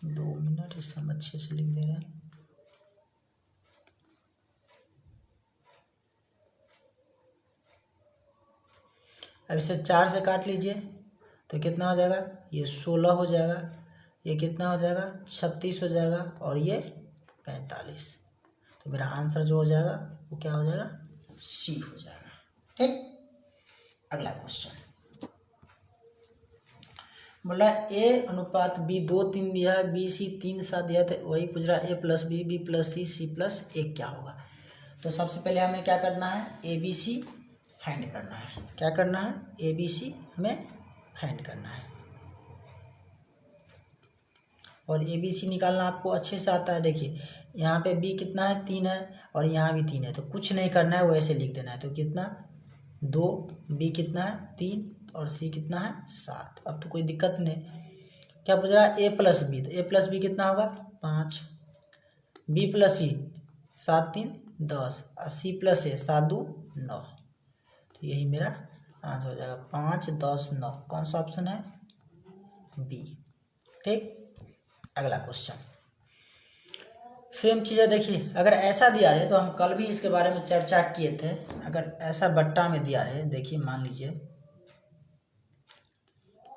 2 मिनट, इसे हम अच्छे से लिख दे रहे हैं। अब इसे 4 से काट लीजिए तो कितना हो जाएगा, ये 16 हो जाएगा, ये कितना हो जाएगा 36 हो जाएगा, और ये 45। तो मेरा आंसर जो हो जाएगा वो क्या हो जाएगा, सी हो जाएगा। ठीक, अगला क्वेश्चन बोला A अनुपात B 2:3 दिया है, B C 3:7 दिया है, तो वही पूछ रहा है A plus B, B plus C, C plus 1 क्या होगा। तो सबसे पहले हमें क्या करना है, ABC फाइंड करना है। क्या करना है, ABC हमें फाइंड करना है। और ABC निकालना आपको अच्छे से आता है। देखिए यहाँ पे B कितना है, 3 है, और यहाँ भी 3 है, तो कुछ नहीं करना है, वैसे लिख देना है। तो कितना 2, B कितना है 3, और C कितना है 7। अब तो कोई दिक्कत नहीं। क्या पूछ रहा है, A प्लस बी, तो A प्लस बी कितना होगा 5, B प्लस सी 7 3 10, और C प्लस ए 7 2 9। तो यही मेरा आंसर हो जाएगा 5 10 9। कौन सा ऑप्शन है, बी। ठीक, अगला क्वेश्चन सेम चीज़ है। देखिए अगर ऐसा दिया रहे, तो हम कल भी इसके बारे में चर्चा किए थे। अगर ऐसा बट्टा में दिया रहे, देखिए मान लीजिए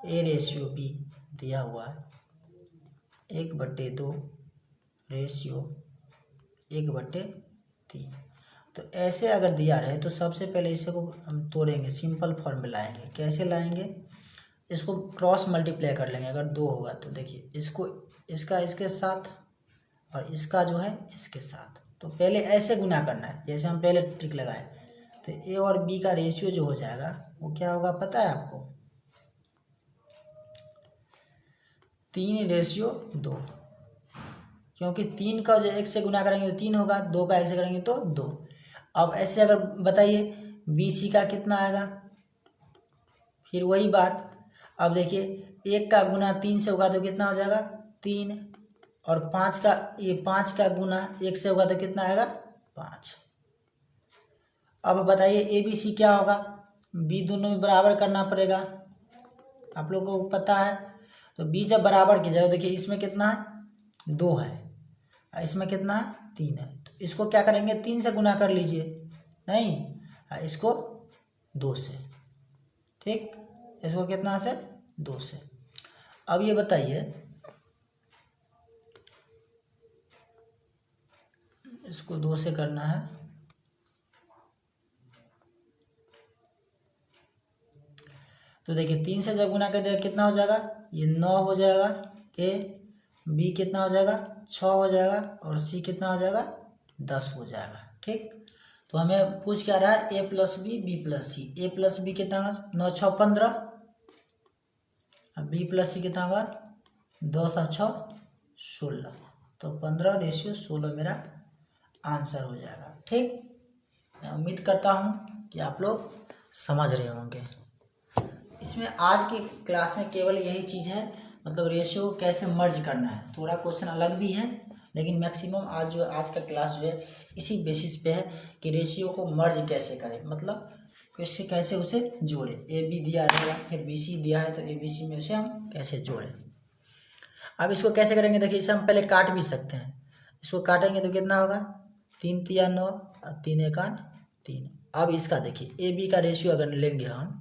A रेशियो B दिया हुआ है 1/2 रेशियो 1/3। तो ऐसे अगर दिया रहे, तो सबसे पहले इसे को हम तोड़ेंगे, सिंपल फॉर्म में लाएंगे। कैसे लाएंगे, इसको क्रॉस मल्टीप्लाई कर लेंगे। अगर 2 होगा तो देखिए इसको इसका इसके साथ, और इसका जो है इसके साथ। तो पहले ऐसे गुना करना है, जैसे हम पहले ट्रिक लगाए। तो A और B का रेशियो जो हो जाएगा वो क्या होगा पता है आपको, 3:2। क्योंकि 3 का जो 1 से गुना करेंगे तो 3 होगा, 2 का 1 से करेंगे तो 2। अब ऐसे अगर बताइए BC का कितना आएगा, फिर वही बात। अब देखिए 1 का गुना 3 से होगा तो कितना हो जाएगा 3, और 5 का, ये 5 का गुना 1 से होगा तो कितना आएगा 5। अब बताइए ABC क्या होगा, B दोनों में बराबर करना पड़ेगा, आप लोगों को पता है। तो B जब बराबर किया जाए, देखिए इसमें कितना है 2 है, इसमें कितना है 3 है। तो इसको क्या करेंगे 3 से गुना कर लीजिए, नहीं इसको 2 से। ठीक, इसको कितना से 2 से। अब ये बताइए इसको 2 से करना है, तो देखिए 3 से जब गुना कर देगा कितना हो जाएगा, ये 9 हो जाएगा, B कितना हो जाएगा 6 हो जाएगा, और C कितना हो जाएगा 10 हो जाएगा। ठीक, तो हमें पूछ क्या रहा है, A plus B, B plus C. A plus B कितना होगा 9 6 15, B प्लस सी कितना होगा 2 7 6 16। तो 15:16 मेरा आंसर हो जाएगा। ठीक, मैं उम्मीद करता हूँ कि आप लोग समझ रहे होंगे। इसमें आज की क्लास में केवल यही चीज़ है, मतलब रेशियो कैसे मर्ज करना है। थोड़ा क्वेश्चन अलग भी है, लेकिन मैक्सिमम आज का क्लास जो है इसी बेसिस पे है कि रेशियो को मर्ज कैसे करें, मतलब कैसे उसे जोड़े। AB दिया रहेगा, फिर BC दिया है, तो ABC में उसे हम कैसे जोड़ें। अब इसको कैसे करेंगे, देखिए इसे हम पहले काट भी सकते हैं। इसको काटेंगे तो कितना होगा 3 3 9, 3 1 3। अब इसका देखिए AB का रेशियो अगर लेंगे हम,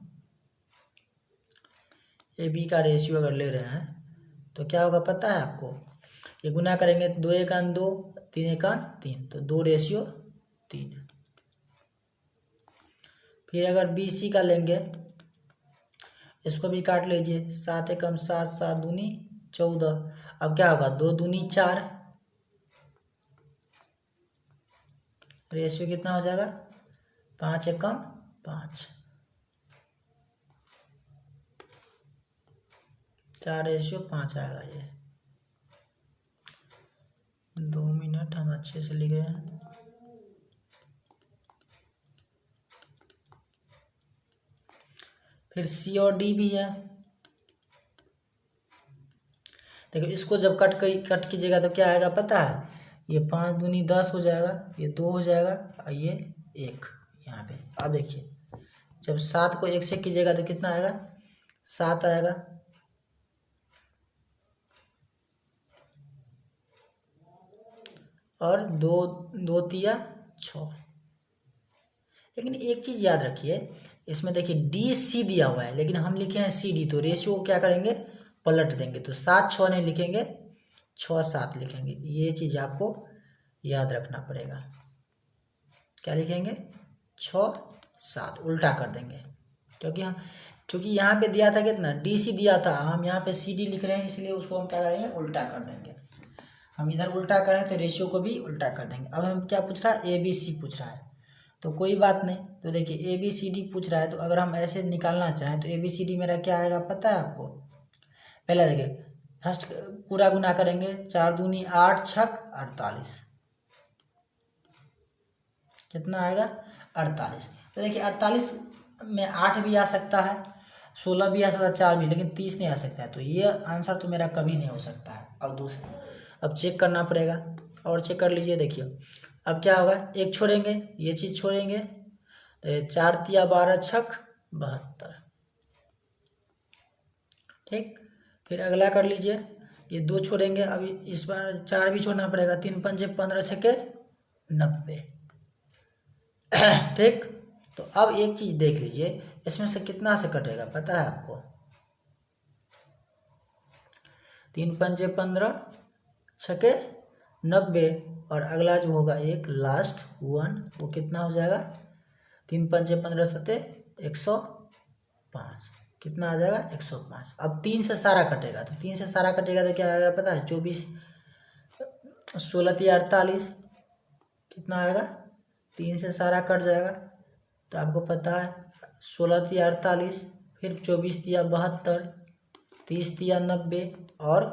AB का रेशियो अगर ले रहे हैं तो क्या होगा पता है आपको, ये गुना करेंगे 2 1 2, 3 1 3, तो 2:3। फिर अगर BC का लेंगे, इसको भी काट लीजिए, 7 1 7, 7 दूनी 14। अब क्या होगा 2 दूनी 4, रेशियो कितना हो जाएगा 5 1 5, 4:5 आएगा। ये 2 मिनट हम अच्छे से लिख रहे हैं। फिर C और D भी है। देखो इसको जब कट कीजिएगा तो क्या आएगा पता है, ये 5 दूनी 10 हो जाएगा, ये 2 हो जाएगा, और ये 1 यहाँ पे। अब देखिए जब 7 को 1 से कीजिएगा तो कितना आएगा 7 आएगा, और 2 2 तिया 6। लेकिन एक चीज़ याद रखिए, इसमें देखिए DC दिया हुआ है, लेकिन हम लिखे हैं CD, तो रेशियो को क्या करेंगे पलट देंगे, तो 7 6 नहीं लिखेंगे, 6 7 लिखेंगे। ये चीज़ आपको याद रखना पड़ेगा। क्या लिखेंगे 6 7 उल्टा कर देंगे, क्योंकि यहाँ पे दिया था कितना DC दिया था, हम यहाँ पे CD लिख रहे हैं, इसलिए उसको हम क्या करेंगे उल्टा कर देंगे। हम इधर उल्टा करें तो रेशियो को भी उल्टा कर देंगे। अब हम क्या पूछ रहा है ABC पूछ रहा है, तो कोई बात नहीं। तो देखिए ABCD पूछ रहा है, तो अगर हम ऐसे निकालना चाहें तो ABCD मेरा क्या आएगा पता है आपको। पहले देखिए फर्स्ट पूरा गुना करेंगे, 4 दूनी 8 छक 48, कितना आएगा 48। तो देखिए 48 में 8 भी आ सकता है, 16 भी आ सकता है, 4 भी, लेकिन 30 नहीं आ सकता है। तो ये आंसर तो मेरा कभी नहीं हो सकता है। अब चेक करना पड़ेगा, और चेक कर लीजिए। देखिए अब क्या होगा, एक छोड़ेंगे, ये चीज़ छोड़ेंगे, तो 4 तिया 12 छक 72, ठीक। फिर अगला कर लीजिए, ये 2 छोड़ेंगे, अभी इस बार 4 भी छोड़ना पड़ेगा, 3 पंजे 15 छके 90, ठीक। तो अब एक चीज देख लीजिए, इसमें से कितना से कटेगा पता है आपको, 3 पंजे 15 छके 90, और अगला जो होगा एक लास्ट 1, वो कितना हो जाएगा, 3 पंजे 15 सते 105, कितना आ जाएगा 105। अब 3 से सारा कटेगा, तो 3 से सारा कटेगा तो क्या आएगा पता है, 24 16 तिया 48, कितना आएगा, 3 से सारा कट जाएगा। तो आपको पता है 16 तिया 48, फिर 24 तिया 72, 30 तिया 90, और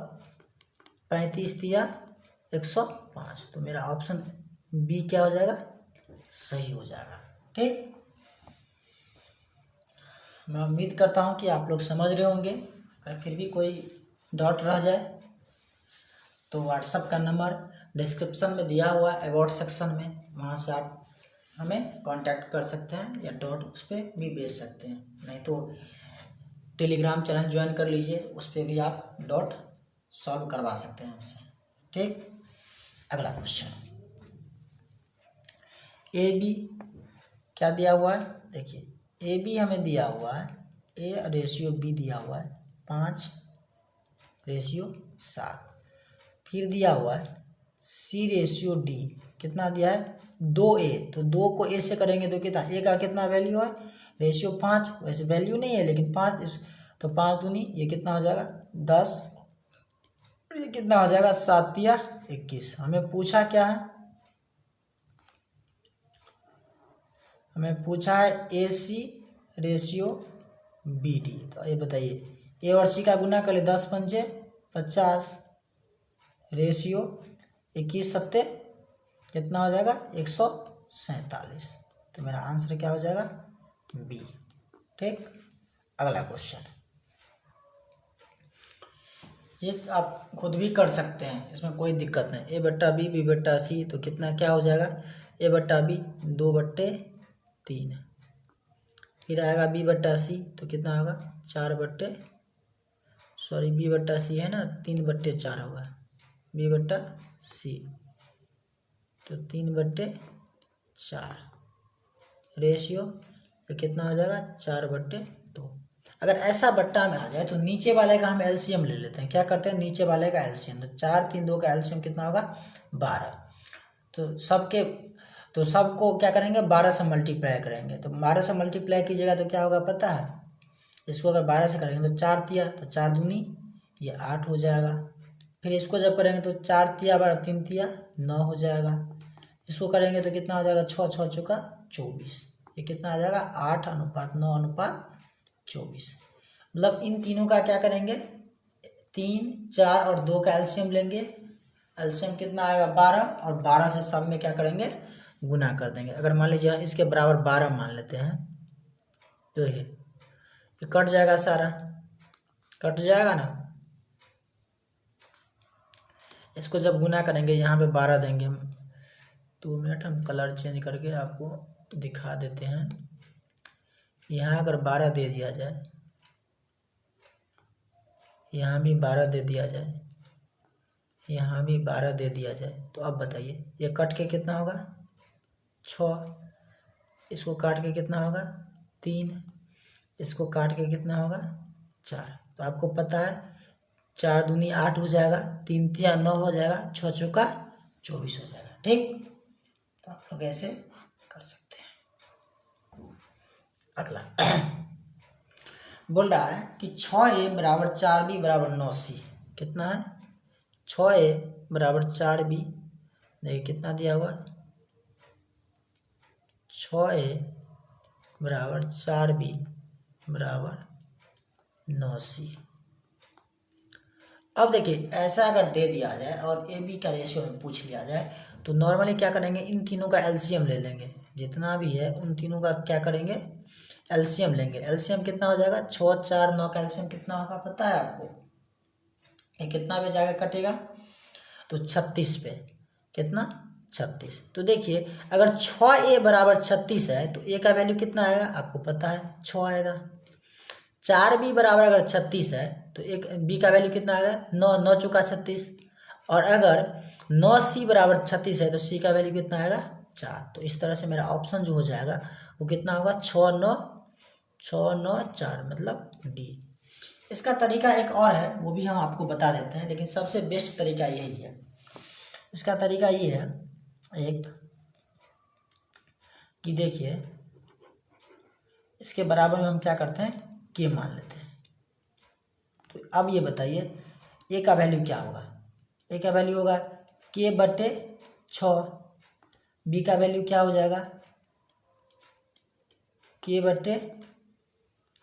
35 तिया 105। तो मेरा ऑप्शन बी क्या हो जाएगा, सही हो जाएगा, ठीक। मैं उम्मीद करता हूँ कि आप लोग समझ रहे होंगे। अगर फिर भी कोई डाउट रह जाए तो व्हाट्सएप का नंबर डिस्क्रिप्शन में दिया हुआ है, अबाउट सेक्शन में, वहाँ से आप हमें कांटेक्ट कर सकते हैं, या डॉट उस पर भी भेज सकते हैं। नहीं तो टेलीग्राम चैनल ज्वाइन कर लीजिए, उस पर भी आप डॉट सॉल्व करवा सकते हैं हमसे, ठीक। अगला क्वेश्चन, ए बी क्या दिया हुआ है, देखिए ए बी हमें दिया हुआ है, A रेशियो B दिया हुआ है 5:7, फिर दिया हुआ है C रेशियो D, कितना दिया है 2A, तो 2 को A से करेंगे तो कितना, A का कितना वैल्यू है, रेशियो 5, वैसे वैल्यू नहीं है लेकिन 5, तो 5 दूनी ये कितना हो जाएगा 10, ये कितना हो जाएगा 7 तिया 21। हमें पूछा क्या है, हमें पूछा है AC रेशियो BD। तो ये बताइए, A और C का गुना कर ले, 10 पंजे 50, रेशियो 21 सत्ते कितना हो जाएगा 147। तो मेरा आंसर क्या हो जाएगा बी, ठीक। अगला क्वेश्चन, ये आप खुद भी कर सकते हैं, इसमें कोई दिक्कत नहीं। A/B B/C, तो कितना क्या हो जाएगा, A/B 2/3, फिर आएगा B/C, तो कितना होगा 4/C है ना, 3/4 होगा, B/C तो 3/4, रेशियो तो कितना हो जाएगा 4/2। अगर ऐसा बट्टा में आ जाए तो नीचे वाले का हम एलसीएम ले लेते हैं। क्या करते हैं, नीचे वाले का एलसीएम, तो 4 3 2 का एलसीएम कितना होगा 12। तो सबको क्या करेंगे 12 से मल्टीप्लाई करेंगे। तो 12 से मल्टीप्लाई कीजिएगा तो क्या होगा पता है, इसको अगर 12 से करेंगे तो 4 तिया, तो 4 दूनी ये 8 हो जाएगा। फिर इसको जब करेंगे तो 4 तिया 12 3 तिया 9 हो जाएगा। इसको करेंगे तो कितना हो जाएगा 6 6 चौका 24, ये कितना आ जाएगा 8:9:24। मतलब इन तीनों का क्या करेंगे, 3 4 और 2 का एलसीएम लेंगे, एलसीएम कितना आएगा 12, और 12 से सब में क्या करेंगे गुना कर देंगे। अगर मान लीजिए इसके बराबर 12 मान लेते हैं, तो ये कट जाएगा, सारा कट जाएगा ना। इसको जब गुना करेंगे यहाँ पे 12 देंगे हम, 2 मिनट हम कलर चेंज करके आपको दिखा देते हैं। यहाँ अगर 12 दे दिया जाए, यहाँ भी 12 दे दिया जाए, यहाँ भी 12 दे दिया जाए, तो अब बताइए ये कट के कितना होगा 6, इसको काट के कितना होगा 3, इसको काट के कितना होगा 4। तो आपको पता है 4 दूनी 8 हो जाएगा, 3 तिया 9 हो जाएगा, 6 चौका 24 हो जाएगा, ठीक, तो आप लोग ऐसे कर सकते हैं। अगला बोल रहा है कि 6a बराबर 4b बराबर 9c। कितना है? 6a बराबर 4b, देखिए कितना दिया हुआ, 6a बराबर 4b बराबर 9c। अब देखिए ऐसा अगर दे दिया जाए और ए बी का रेशियो में पूछ लिया जाए तो नॉर्मली क्या करेंगे, इन तीनों का एलसीएम ले लेंगे, जितना भी है उन तीनों का क्या करेंगे, एलसीएम लेंगे। एलसीएम कितना हो जाएगा, 6 4 9 का एलसीएम कितना होगा पता है आपको? ये कितना पे जाकर कटेगा, तो 36 पे, कितना 36। तो देखिए अगर 6a बराबर 36 है तो a का वैल्यू कितना आएगा आपको पता है, 6 आएगा। 4b बराबर अगर 36 है तो एक b का वैल्यू कितना आएगा, 9, 9 चौका 36। और अगर 9c बराबर 36 है तो c का वैल्यू कितना आएगा, 4। तो इस तरह से मेरा ऑप्शन जो हो जाएगा वो कितना होगा, 6 9 4, मतलब डी। इसका तरीका एक और है, वो भी हम आपको बता देते हैं, लेकिन सबसे बेस्ट तरीका यही है। इसका तरीका ये है एक कि देखिए इसके बराबर में हम क्या करते हैं, के मान लेते हैं। तो अब ये बताइए ए का वैल्यू क्या होगा, ए का वैल्यू होगा के बटे 6, बी का वैल्यू क्या हो जाएगा, के बटे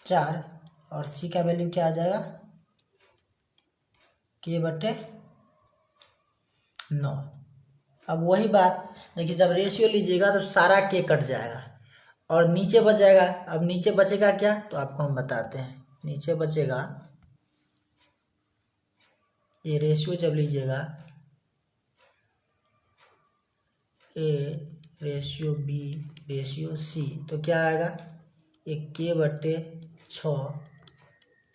4, और सी का वैल्यू क्या आ जाएगा, के बटे 9। अब वही बात देखिए, जब रेशियो लीजिएगा तो सारा के कट जाएगा और नीचे बच जाएगा। अब नीचे बचेगा क्या, तो आपको हम बताते हैं। नीचे बचेगा, ये रेशियो जब लीजिएगा A ratio B ratio C, तो क्या आएगा, ये के बटे 6,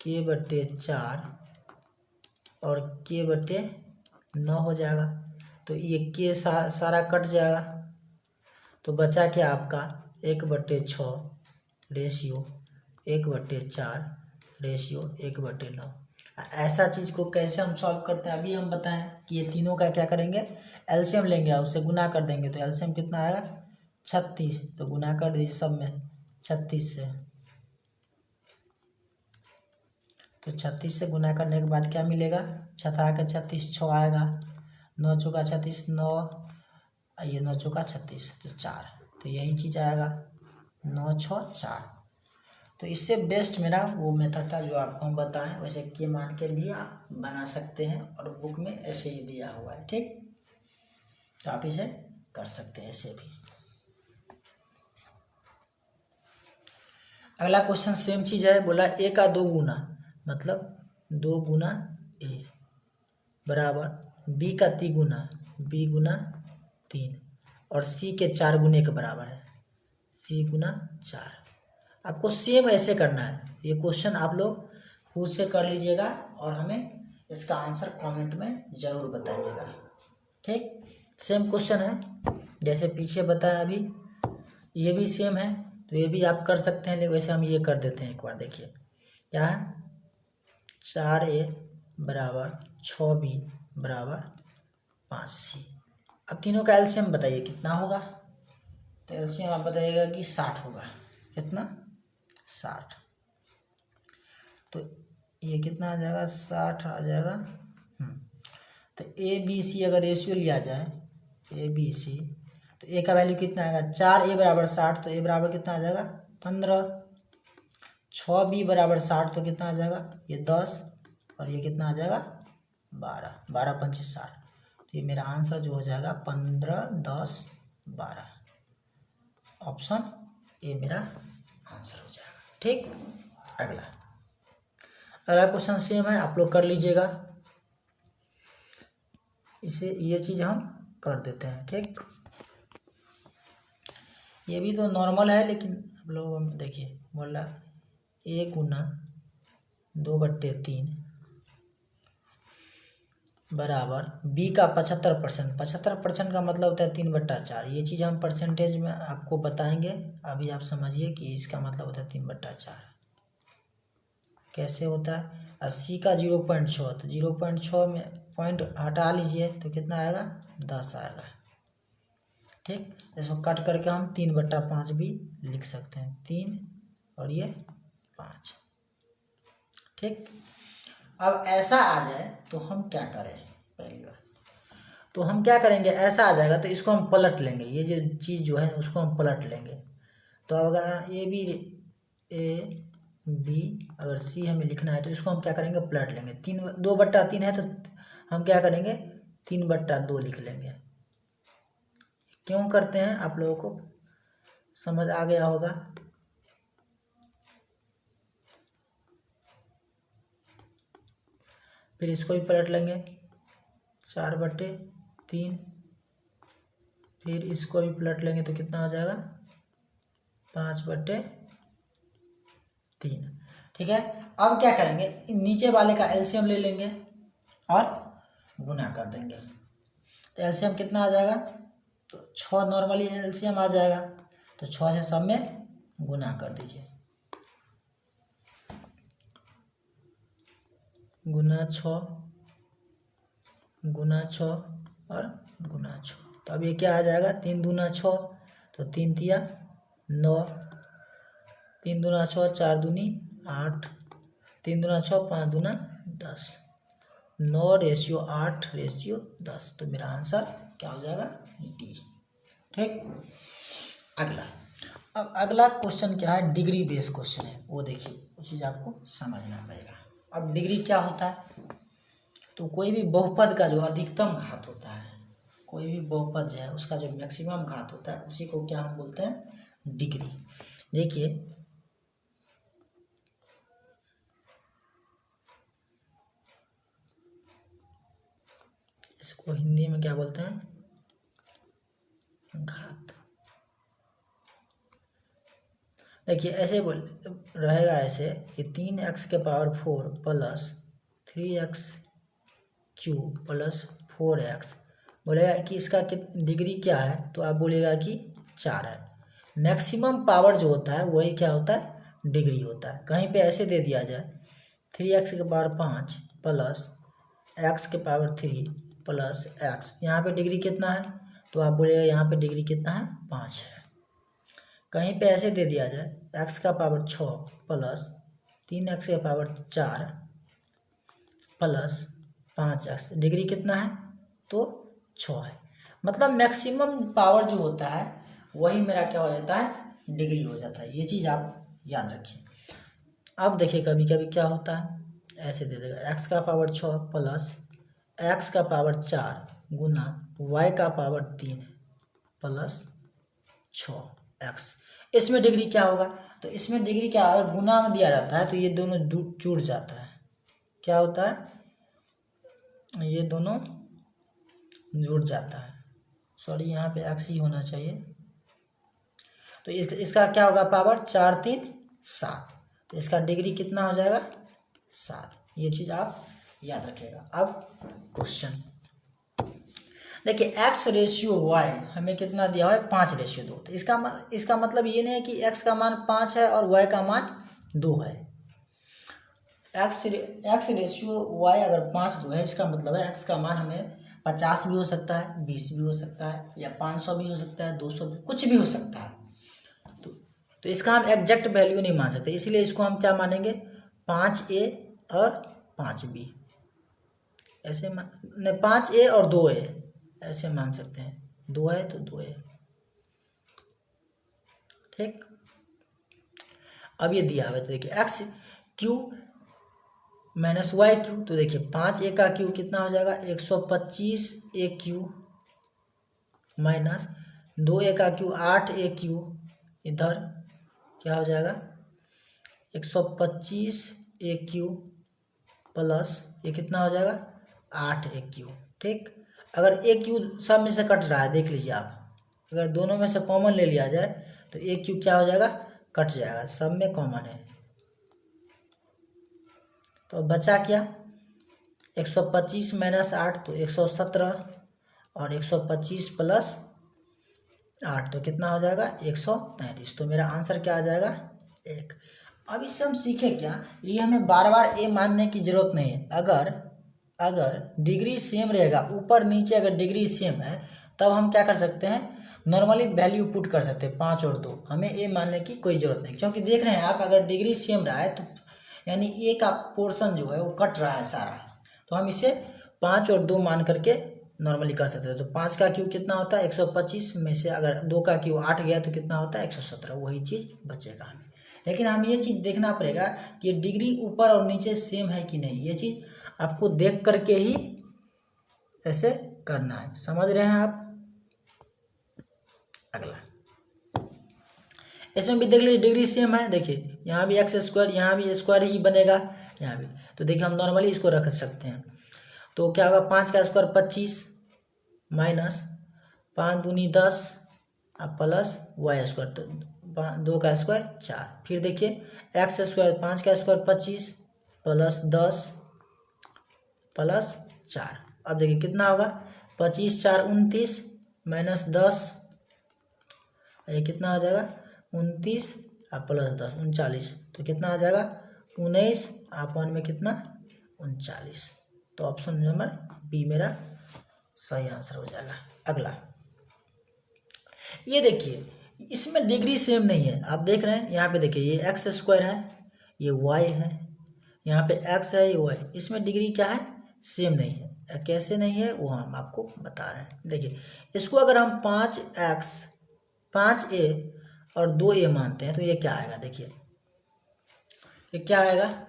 के बटे 4 और के बटे 9 हो जाएगा। तो ये के सारा कट जाएगा, तो बचा क्या आपका 1/6 रेशियो 1/4 रेशियो 1/9। ऐसा चीज़ को कैसे हम सॉल्व करते हैं अभी हम बताएं कि ये तीनों का क्या करेंगे, एलसीएम लेंगे और उससे गुना कर देंगे। तो एलसीएम कितना आएगा, 36। तो गुना कर दीजिए सब में 36 से। तो 36 से गुना करने के बाद क्या मिलेगा, 6 के 36 6 आएगा, 9 चौका 36 9, ये 9 चौका 36 तो 4। तो यही चीज़ आएगा 9 6 4। तो इससे बेस्ट मेरा वो मेथड था जो आपको हम बताएं, वैसे के मान के भी आप बना सकते हैं और बुक में ऐसे ही दिया हुआ है, ठीक। तो आप इसे कर सकते हैं ऐसे भी। अगला क्वेश्चन सेम चीज़ है, बोला ए का 2 गुना, मतलब 2 गुना ए बराबर बी का 3 गुना, बी गुना 3 और सी के 4 गुने के बराबर है, सी गुना 4। आपको सेम ऐसे करना है। ये क्वेश्चन आप लोग खुद से कर लीजिएगा और हमें इसका आंसर कमेंट में ज़रूर बताइएगा, ठीक। सेम क्वेश्चन है जैसे पीछे बताया, अभी ये भी सेम है, तो ये भी आप कर सकते हैं। लेकिन वैसे हम ये कर देते हैं एक बार, देखिए क्या है, 4a बराबर 6b बराबर 5c। अब तीनों का एलसीएम बताइए कितना होगा, तो एलसीएम आप बताइएगा कि 60 होगा, कितना 60। तो ये कितना आ जाएगा, 60 आ जाएगा। तो ए बी सी अगर रेशियो लिया जाए, ए बी सी, तो ए का वैल्यू कितना आएगा, 4a बराबर 60, तो ए बराबर कितना आ जाएगा 15। 6b बराबर 60, तो कितना आ जाएगा ये 10, और ये कितना आ जाएगा 12, 12 5 60। तो ये मेरा आंसर जो हो जाएगा 15 10 12, ऑप्शन ए मेरा आंसर हो जाएगा, ठीक। अगला क्वेश्चन सेम है, आप लोग कर लीजिएगा इसे, ये चीज़ हम कर देते हैं, ठीक। ये भी तो नॉर्मल है, लेकिन आप लोग देखिए बोला ए गुना 2/3 बराबर बी का 75%। 75% का मतलब होता है 3/4। ये चीज़ हम परसेंटेज में आपको बताएंगे, अभी आप समझिए कि इसका मतलब होता है 3/4 कैसे होता है। 80 का 0.6, तो 0.6 में पॉइंट हटा लीजिए तो कितना आएगा 10 आएगा। ठीक, इसको कट करके हम 3/5 भी लिख सकते हैं, 3 और ये 5। ठीक, अब ऐसा आ जाए तो हम क्या करें? पहली बात तो हम क्या करेंगे, ऐसा आ जाएगा तो इसको हम पलट लेंगे, ये जो चीज़ जो है उसको हम पलट लेंगे। तो अगर ए बी अगर सी हमें लिखना है तो इसको हम क्या करेंगे, पलट लेंगे। 2/3 है तो हम क्या करेंगे, 3/2 लिख लेंगे। क्यों करते हैं आप लोगों को समझ आ गया होगा। फिर इसको भी पलट लेंगे, 4/3। फिर इसको भी पलट लेंगे तो कितना हो जाएगा, 5/3। ठीक है, अब क्या करेंगे, नीचे वाले का एलसीएम ले लेंगे और गुना कर देंगे। तो एलसीएम कितना आ जाएगा, तो 6 नॉर्मली एलसीएम आ जाएगा, तो 6 से सब में गुना कर दीजिए, गुना 6 और गुना 6। तो अब ये क्या आ जाएगा, 3 दूना 6, तो 3 तिया 9, 3 दूना 6, 4 दूनी 8, 3 दूना 6, 5 दूना 10, 9:8:10। तो मेरा आंसर क्या हो जाएगा, डी। ठीक, अगला, अब अगला क्वेश्चन क्या है, डिग्री बेस क्वेश्चन है, वो देखिए, वो चीज़ आपको समझना पड़ेगा। अब डिग्री क्या होता है, तो कोई भी बहुपद का जो अधिकतम घात होता है, कोई भी बहुपद जो है उसका जो मैक्सिमम घात होता है उसी को क्या हम बोलते हैं, डिग्री। देखिए इसको हिंदी में क्या बोलते हैं, घात। देखिए ऐसे बोल रहेगा ऐसे कि 3x⁴ plus 3x³ plus 4x, बोलेगा कि इसका डिग्री क्या है, तो आप बोलेगा कि 4 है। मैक्सिमम पावर जो होता है वही क्या होता है, डिग्री होता है। कहीं पे ऐसे दे दिया जाए 3x⁵ plus x⁵ plus x, यहाँ पे डिग्री कितना है, तो आप बोलेगा यहाँ पे डिग्री कितना है, 5 है। कहीं पे ऐसे दे दिया जाए x⁶ plus 3x⁴ plus 5x, degree कितना है, तो 6 है। मतलब मैक्सिमम पावर जो होता है वही मेरा क्या हो जाता है, डिग्री हो जाता है। ये चीज़ आप याद रखिए। अब देखिए कभी कभी क्या होता है, ऐसे दे देगा x⁶ प्लस x⁴ गुना y⁴ प्लस 6x, इसमें डिग्री क्या होगा, तो इसमें डिग्री क्या, अगर गुना में दिया रहता है तो ये दोनों जुड़ जाता है, क्या होता है, ये दोनों जुड़ जाता है। सॉरी यहाँ पे x ही होना चाहिए। तो इसका क्या होगा, पावर 4 3 7, तो इसका डिग्री कितना हो जाएगा, 7। ये चीज़ आप याद रखिएगा। अब क्वेश्चन देखिए, x/y हमें कितना दिया हुआ है, 5/2। तो इसका मतलब ये नहीं है कि x का मान 5 है और y का मान 2 है। x/y अगर 5/2 है, इसका मतलब है x का मान हमें 50 भी हो सकता है, 20 भी हो सकता है, या 500 भी हो सकता है, 200 भी, कुछ भी हो सकता है। तो इसका हम एग्जैक्ट वैल्यू नहीं मान सकते, इसलिए इसको हम क्या मानेंगे, 5a और 5b, ऐसे 5a और 2a ऐसे मान सकते हैं, 2 है तो 2 है। ठीक, अब ये दिया हुआ है, तो देखिए x³ माइनस y³, तो देखिए 5a का क्यू कितना हो जाएगा, 125a³ माइनस 2a का क्यू 8a³, इधर क्या हो जाएगा 125a³ प्लस ये कितना हो जाएगा 8a³। ठीक, अगर a³ सब में से कट रहा है, देख लीजिए आप, अगर दोनों में से कॉमन ले लिया जाए तो a³ क्या हो जाएगा, कट जाएगा, सब में कॉमन है। तो बचा क्या, 125 माइनस 8 तो 117 और 125 प्लस 8 तो कितना हो जाएगा 133। तो मेरा आंसर क्या आ जाएगा 1। अब इससे हम सीखे क्या, ये हमें बार बार ए मानने की जरूरत नहीं है। अगर डिग्री सेम रहेगा, ऊपर नीचे अगर डिग्री सेम है, तब हम क्या कर सकते हैं, नॉर्मली वैल्यू पुट कर सकते हैं 5 और 2, हमें ये मानने की कोई ज़रूरत नहीं, क्योंकि देख रहे हैं आप अगर डिग्री सेम रहा है तो यानी ए का पोर्शन जो है वो कट रहा है सारा, तो हम इसे 5 और 2 मान करके नॉर्मली कर सकते हैं। तो 5 का क्यूब कितना होता है 125 में से अगर 2 का क्यूब 8 गया तो कितना होता है 117, वही चीज़ बचेगा हमें। लेकिन हम ये चीज़ देखना पड़ेगा कि डिग्री ऊपर और नीचे सेम है कि नहीं, ये चीज़ आपको देख करके ही ऐसे करना है, समझ रहे हैं आप। अगला इसमें भी देख लीजिए डिग्री सेम है, देखिए यहाँ भी एक्स स्क्वायर, यहाँ भी स्क्वायर ही बनेगा, यहाँ भी। तो देखिए हम नॉर्मली इसको रख सकते हैं, तो क्या होगा 5 का स्क्वायर 25 माइनस 5 दूनी 10 अब प्लस वाई स्क्वायर, तो 2 का स्क्वायर 4। फिर देखिए एक्स स्क्वायर 5 का स्क्वायर 25 प्लस 10 प्लस 4। अब देखिए कितना होगा 25 4 29 माइनस 10, ये कितना आ जाएगा 29 और प्लस 10 39, तो कितना आ जाएगा 19 अपन में कितना 39। तो ऑप्शन नंबर बी मेरा सही आंसर हो जाएगा। अगला ये देखिए इसमें डिग्री सेम नहीं है, आप देख रहे हैं यहाँ पे देखिए ये एक्स स्क्वायर है, ये वाई है, यहाँ पे एक्स है, ये वाई, इसमें डिग्री क्या है सेम नहीं है। कैसे नहीं है वो हम आपको बता रहे हैं। देखिए इसको अगर हम 5x 5a और 2a मानते हैं तो ये क्या आएगा, देखिए ये क्या आएगा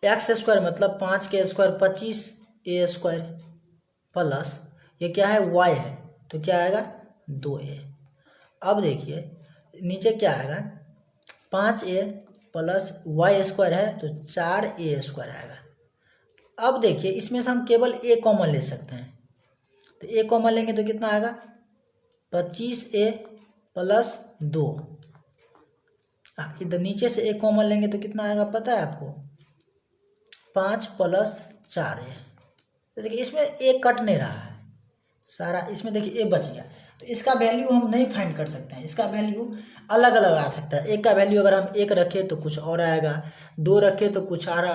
एक्स स्क्वायर मतलब 5 के स्क्वायर 25 a स्क्वायर प्लस ये क्या है y है तो क्या आएगा 2a। अब देखिए नीचे क्या आएगा 5a प्लस वाई स्क्वायर है तो 4a स्क्वायर आएगा। अब देखिए इसमें से हम केवल a कॉमन ले सकते हैं, तो a कॉमन लेंगे तो कितना आएगा 25a प्लस 2। इधर नीचे से a कॉमन लेंगे तो कितना आएगा पता है आपको 5 प्लस 4a। तो देखिए इसमें a कट नहीं रहा है सारा, इसमें देखिए a बच गया, तो इसका वैल्यू हम नहीं फाइंड कर सकते हैं, इसका वैल्यू अलग अलग आ सकता है। एक का वैल्यू अगर हम 1 रखें तो कुछ और आएगा, 2 रखें तो कुछ और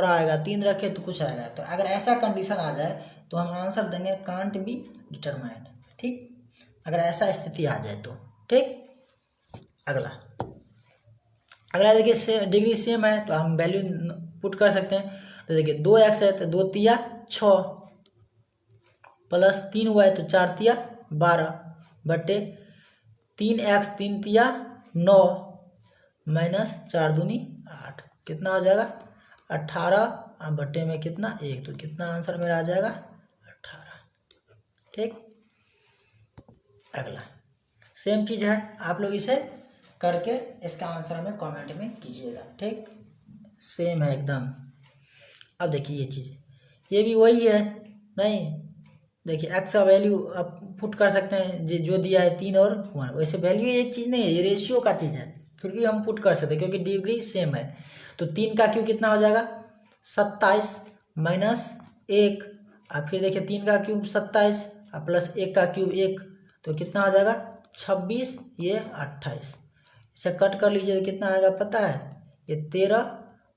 आएगा, 3 रखें तो कुछ आएगा। तो अगर ऐसा कंडीशन आ जाए तो हम आंसर देंगे कांट बी डिटरमाइंड, ठीक, अगर ऐसा स्थिति आ जाए तो, ठीक। अगला देखिए डिग्री सेम है तो हम वैल्यू पुट कर सकते हैं। तो देखिए 2x है तो 2 तिया 6 प्लस 3y तो 4 तिया 12 बटे 3x 3 तिया 9 माइनस 4 दूनी 8, कितना हो जाएगा 18 बटे में कितना 1, तो कितना आंसर मेरा आ जाएगा 18, ठीक। अगला सेम चीज़ है, आप लोग इसे करके इसका आंसर हमें कमेंट में कीजिएगा, ठीक, सेम है एकदम। अब देखिए ये चीज़ ये भी वही है, नहीं देखिए x का वैल्यू आप पुट कर सकते हैं जो दिया है 3 और 1, वैसे वैल्यू एक चीज़ नहीं है, ये रेशियो का चीज़ है, फिर भी हम पुट कर सकते हैं क्योंकि डिग्री सेम है। तो 3 का क्यूब कितना हो जाएगा 27 माइनस 1, और फिर देखिए 3 का क्यूब 27 और प्लस 1 का क्यूब 1, तो कितना हो जाएगा 26 ये 28, इसे कट कर लीजिए तो कितना आएगा पता है ये 13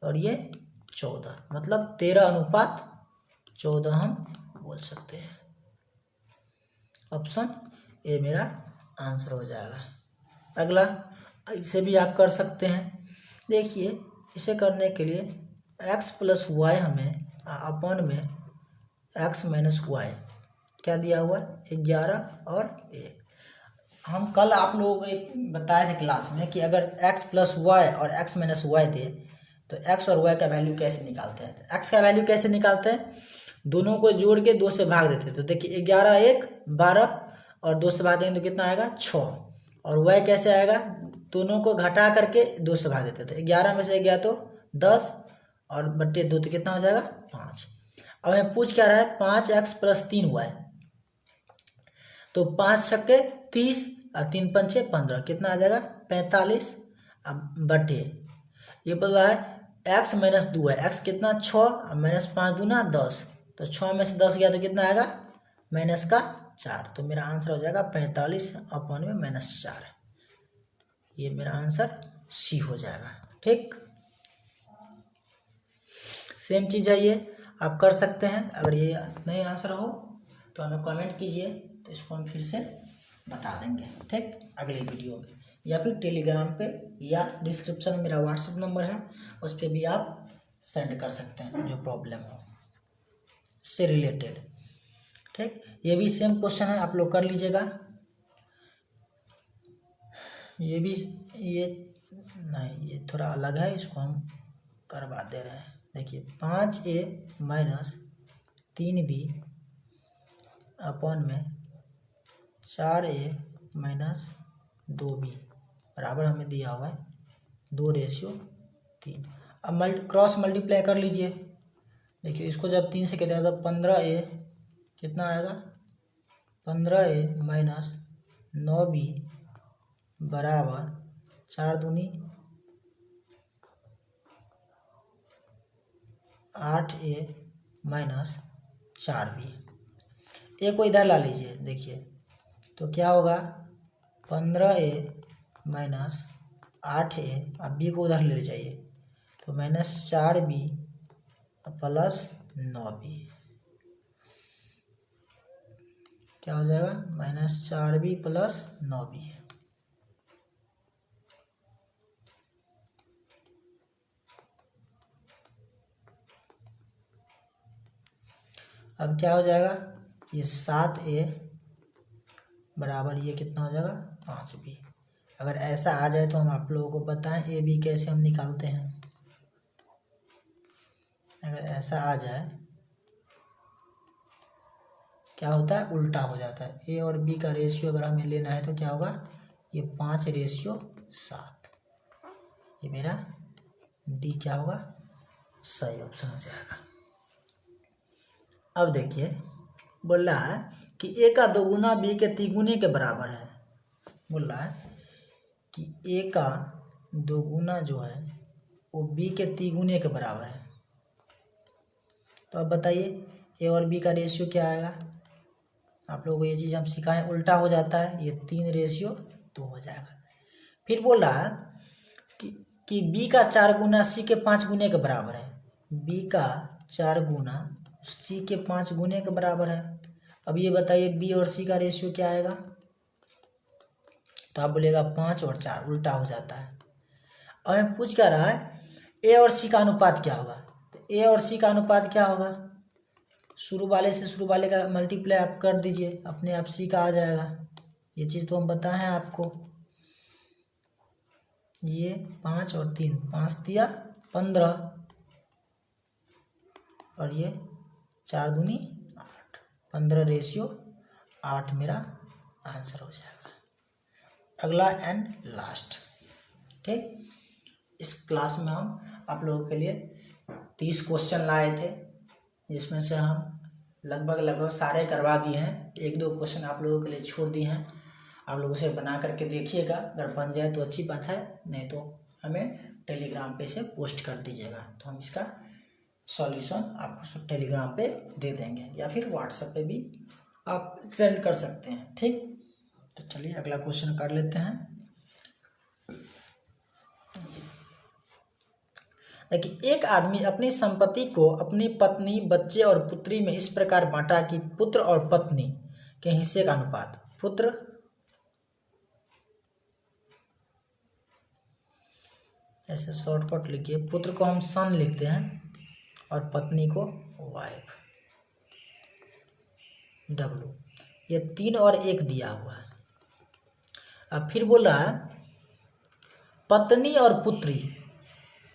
और ये 14, मतलब 13:14 हम बोल सकते हैं। ऑप्शन ए मेरा आंसर हो जाएगा। अगला इसे भी आप कर सकते हैं, देखिए इसे करने के लिए x प्लस वाई हमें अपॉन में x माइनस वाई क्या दिया हुआ है 11 और 1। हम कल आप लोगों को एक बताए थे क्लास में कि अगर x प्लस वाई और x माइनस वाई दे तो x और y का वैल्यू कैसे निकालते हैं। तो x का वैल्यू कैसे निकालते हैं, दोनों को जोड़ के 2 से भाग देते हैं। तो देखिए 11 1 12 और 2 से भाग देंगे तो कितना आएगा 6, और y कैसे आएगा दोनों को घटा करके 2 से भाग देते हैं। तो 11 में से गया तो 10 और बट्टे 2 तो कितना हो जाएगा 5। अब हमें पूछ क्या रहा है 5x प्लस 3y, तो 5 छक्के 30 और 3 पंचे 15, कितना आ जाएगा 45। अब बटे ये बोल रहा है x माइनस 2 है, x कितना 6 और माइनस 5 दूना 10, तो 6 में से 10 गया तो कितना आएगा माइनस का 4, तो मेरा आंसर हो जाएगा 45 अपॉन में माइनस 4, ये मेरा आंसर सी हो जाएगा, ठीक। सेम चीज़ है, ये आप कर सकते हैं। अगर ये नहीं आंसर हो तो हमें कमेंट कीजिए, तो इसको हम फिर से बता देंगे, ठीक, अगले वीडियो में, या फिर टेलीग्राम पे या डिस्क्रिप्शन में मेरा व्हाट्सएप नंबर है, उस पर भी आप सेंड कर सकते हैं जो प्रॉब्लम हो से रिलेटेड, ठीक। ये भी सेम क्वेश्चन है, आप लोग कर लीजिएगा। ये भी ये नहीं, ये थोड़ा अलग है, इसको हम करवा दे रहे हैं। देखिए 5a माइनस 3b अपॉन में 4a माइनस 2b बराबर हमें दिया हुआ है 2:3। अब क्रॉस मल्टीप्लाई कर लीजिए। देखिए इसको जब 3 से कहते हैं तो 15a कितना आएगा, 15a माइनस 9b बराबर 4 दूनी 8a माइनस 4b। ए को इधर ला लीजिए, देखिए तो क्या होगा 15a माइनस 8a, अब बी को उधर ले जाइए तो माइनस 4b प्लस 9b क्या हो जाएगा, माइनस 4b प्लस 9b। अब क्या हो जाएगा, ये 7a बराबर ये कितना हो जाएगा 5b। अगर ऐसा आ जाए तो हम आप लोगों को बताएं ए बी कैसे हम निकालते हैं। अगर ऐसा आ जाए क्या होता है, उल्टा हो जाता है। ए और बी का रेशियो अगर हमें लेना है तो क्या होगा, ये 5:7। ये मेरा डी क्या होगा, सही ऑप्शन हो जाएगा। अब देखिए बोल रहा है कि ए का 2 गुना बी के 3 गुने के बराबर है। बोल रहा है कि ए का 2 गुना जो है वो बी के 3 गुने के बराबर है। तो अब बताइए ए और बी का रेशियो क्या आएगा। आप लोगों को ये चीज़ हम सिखाएं, उल्टा हो जाता है, ये 3:2 हो जाएगा। फिर बोल रहा है कि बी का 4 गुना सी के 5 गुने के बराबर है। बी का 4 गुना सी के 5 गुने के बराबर है। अब ये बताइए बी और सी का रेशियो क्या आएगा। तो आप बोलेगा 5 और 4, उल्टा हो जाता है। अब हमें पूछ क्या रहा है, ए और सी का अनुपात क्या होगा। तो ए और सी का अनुपात क्या होगा, शुरू वाले से शुरू वाले का मल्टीप्लाई आप कर दीजिए, अपने आप सी का आ जाएगा। ये चीज़ तो हम बताए हैं आपको। ये 5 और 3, 5 दिया 15 और ये 4 दूनी 8, 15:8 मेरा आंसर हो जाएगा। अगला एंड लास्ट, ठीक। इस क्लास में हम आप लोगों के लिए 30 क्वेश्चन लाए थे, जिसमें से हम लगभग सारे करवा दिए हैं। 1-2 क्वेश्चन आप लोगों के लिए छोड़ दिए हैं। आप लोग उसे बना करके देखिएगा, अगर बन जाए तो अच्छी बात है, नहीं तो हमें टेलीग्राम पे से पोस्ट कर दीजिएगा, तो हम इसका सॉल्यूशन आपको टेलीग्राम पे दे देंगे, या फिर व्हाट्सएप पे भी आप सेंड कर सकते हैं, ठीक। तो चलिए अगला क्वेश्चन कर लेते हैं। देखिए एक आदमी अपनी संपत्ति को अपनी पत्नी, बच्चे और पुत्री में इस प्रकार बांटा कि पुत्र और पत्नी के हिस्से का अनुपात, पुत्र ऐसे शॉर्टकट लिखिए, पुत्र को हम सन लिखते हैं और पत्नी को वाइफ, डब्लू। ये 3 और 1 दिया हुआ है। अब फिर बोल रहा है पत्नी और पुत्री,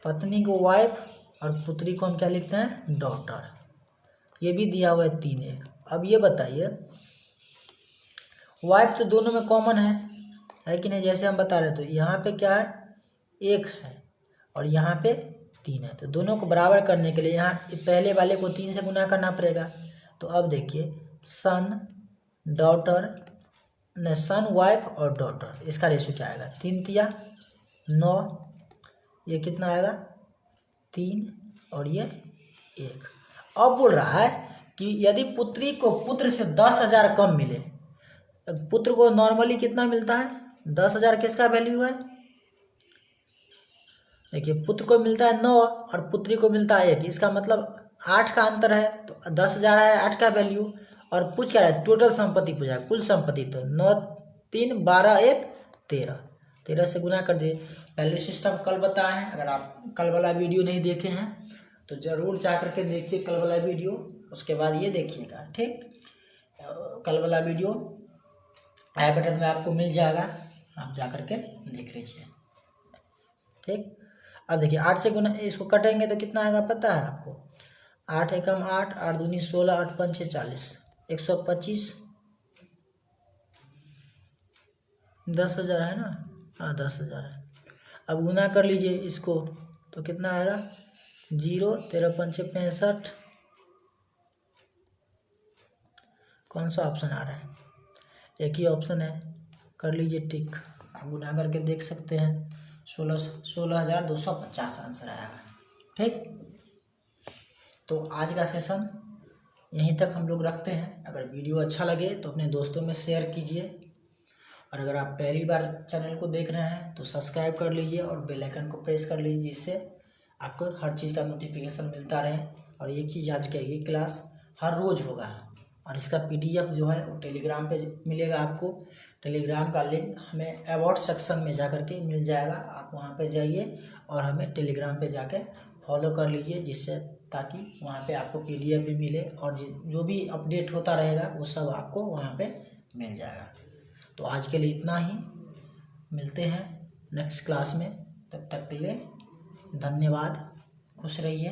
पत्नी को वाइफ और पुत्री को हम क्या लिखते हैं, डॉटर। ये भी दिया हुआ है 3 1। अब ये बताइए वाइफ तो दोनों में कॉमन है कि नहीं, जैसे हम बता रहे थे। यहाँ पे क्या है, 1 है और यहाँ पे 3 है, तो दोनों को बराबर करने के लिए यहाँ पहले वाले को 3 से गुना करना पड़ेगा। तो अब देखिए सन डॉटर, सन वाइफ और डॉटर, इसका रेशियो क्या आएगा, 3 तिया 9, ये कितना आएगा 3 और ये 1। अब बोल रहा है कि यदि पुत्री को पुत्र से 10,000 कम मिले, पुत्र को नॉर्मली कितना मिलता है 10,000, किसका वैल्यू है, देखिए पुत्र को मिलता है 9 और पुत्री को मिलता है 1, इसका मतलब 8 का अंतर है, तो 10,000 है 8 का वैल्यू। और पूछ क्या रहा है, टोटल संपत्ति पूछा है, कुल संपत्ति, तो 9 3 12 1 13, 13 से गुना कर दिए। पहले सिस्टम कल बताए हैं, अगर आप कल वाला वीडियो नहीं देखे हैं तो ज़रूर जा करके देखिए कल वाला वीडियो, उसके बाद ये देखिएगा। ठीक, कल वाला वीडियो आई बटन में आपको मिल जाएगा, आप जा करके देख लीजिए। ठीक, अब देखिए 8 से गुना इसको कटेंगे तो कितना आएगा पता है आपको? 8 एकम 8, 8 दूनी 16, 8 पंचे 40, 125, 10,000 है ना? हाँ 10,000 है। अब गुना कर लीजिए इसको तो कितना आएगा? 0, 13 पंचे 65। कौन सा ऑप्शन आ रहा है? एक ही ऑप्शन है, कर लीजिए टिक। आप गुना करके देख सकते हैं, 16,250 आंसर आएगा। ठीक, तो आज का सेशन यहीं तक हम लोग रखते हैं। अगर वीडियो अच्छा लगे तो अपने दोस्तों में शेयर कीजिए, और अगर आप पहली बार चैनल को देख रहे हैं तो सब्सक्राइब कर लीजिए और बेल आइकन को प्रेस कर लीजिए, जिससे आपको हर चीज़ का नोटिफिकेशन मिलता रहे। और एक चीज़ याद रखिए, ये क्लास हर रोज़ होगा और इसका PDF जो है वो टेलीग्राम पे मिलेगा आपको। टेलीग्राम का लिंक हमें अबाउट सेक्शन में जा करके मिल जाएगा, आप वहाँ पे जाइए और हमें टेलीग्राम पे जाके फॉलो कर लीजिए, जिससे ताकि वहाँ पे आपको PDF भी मिले और जो भी अपडेट होता रहेगा वो सब आपको वहाँ पे मिल जाएगा। तो आज के लिए इतना ही, मिलते हैं नेक्स्ट क्लास में, तब तक के लिए धन्यवाद, खुश रहिए।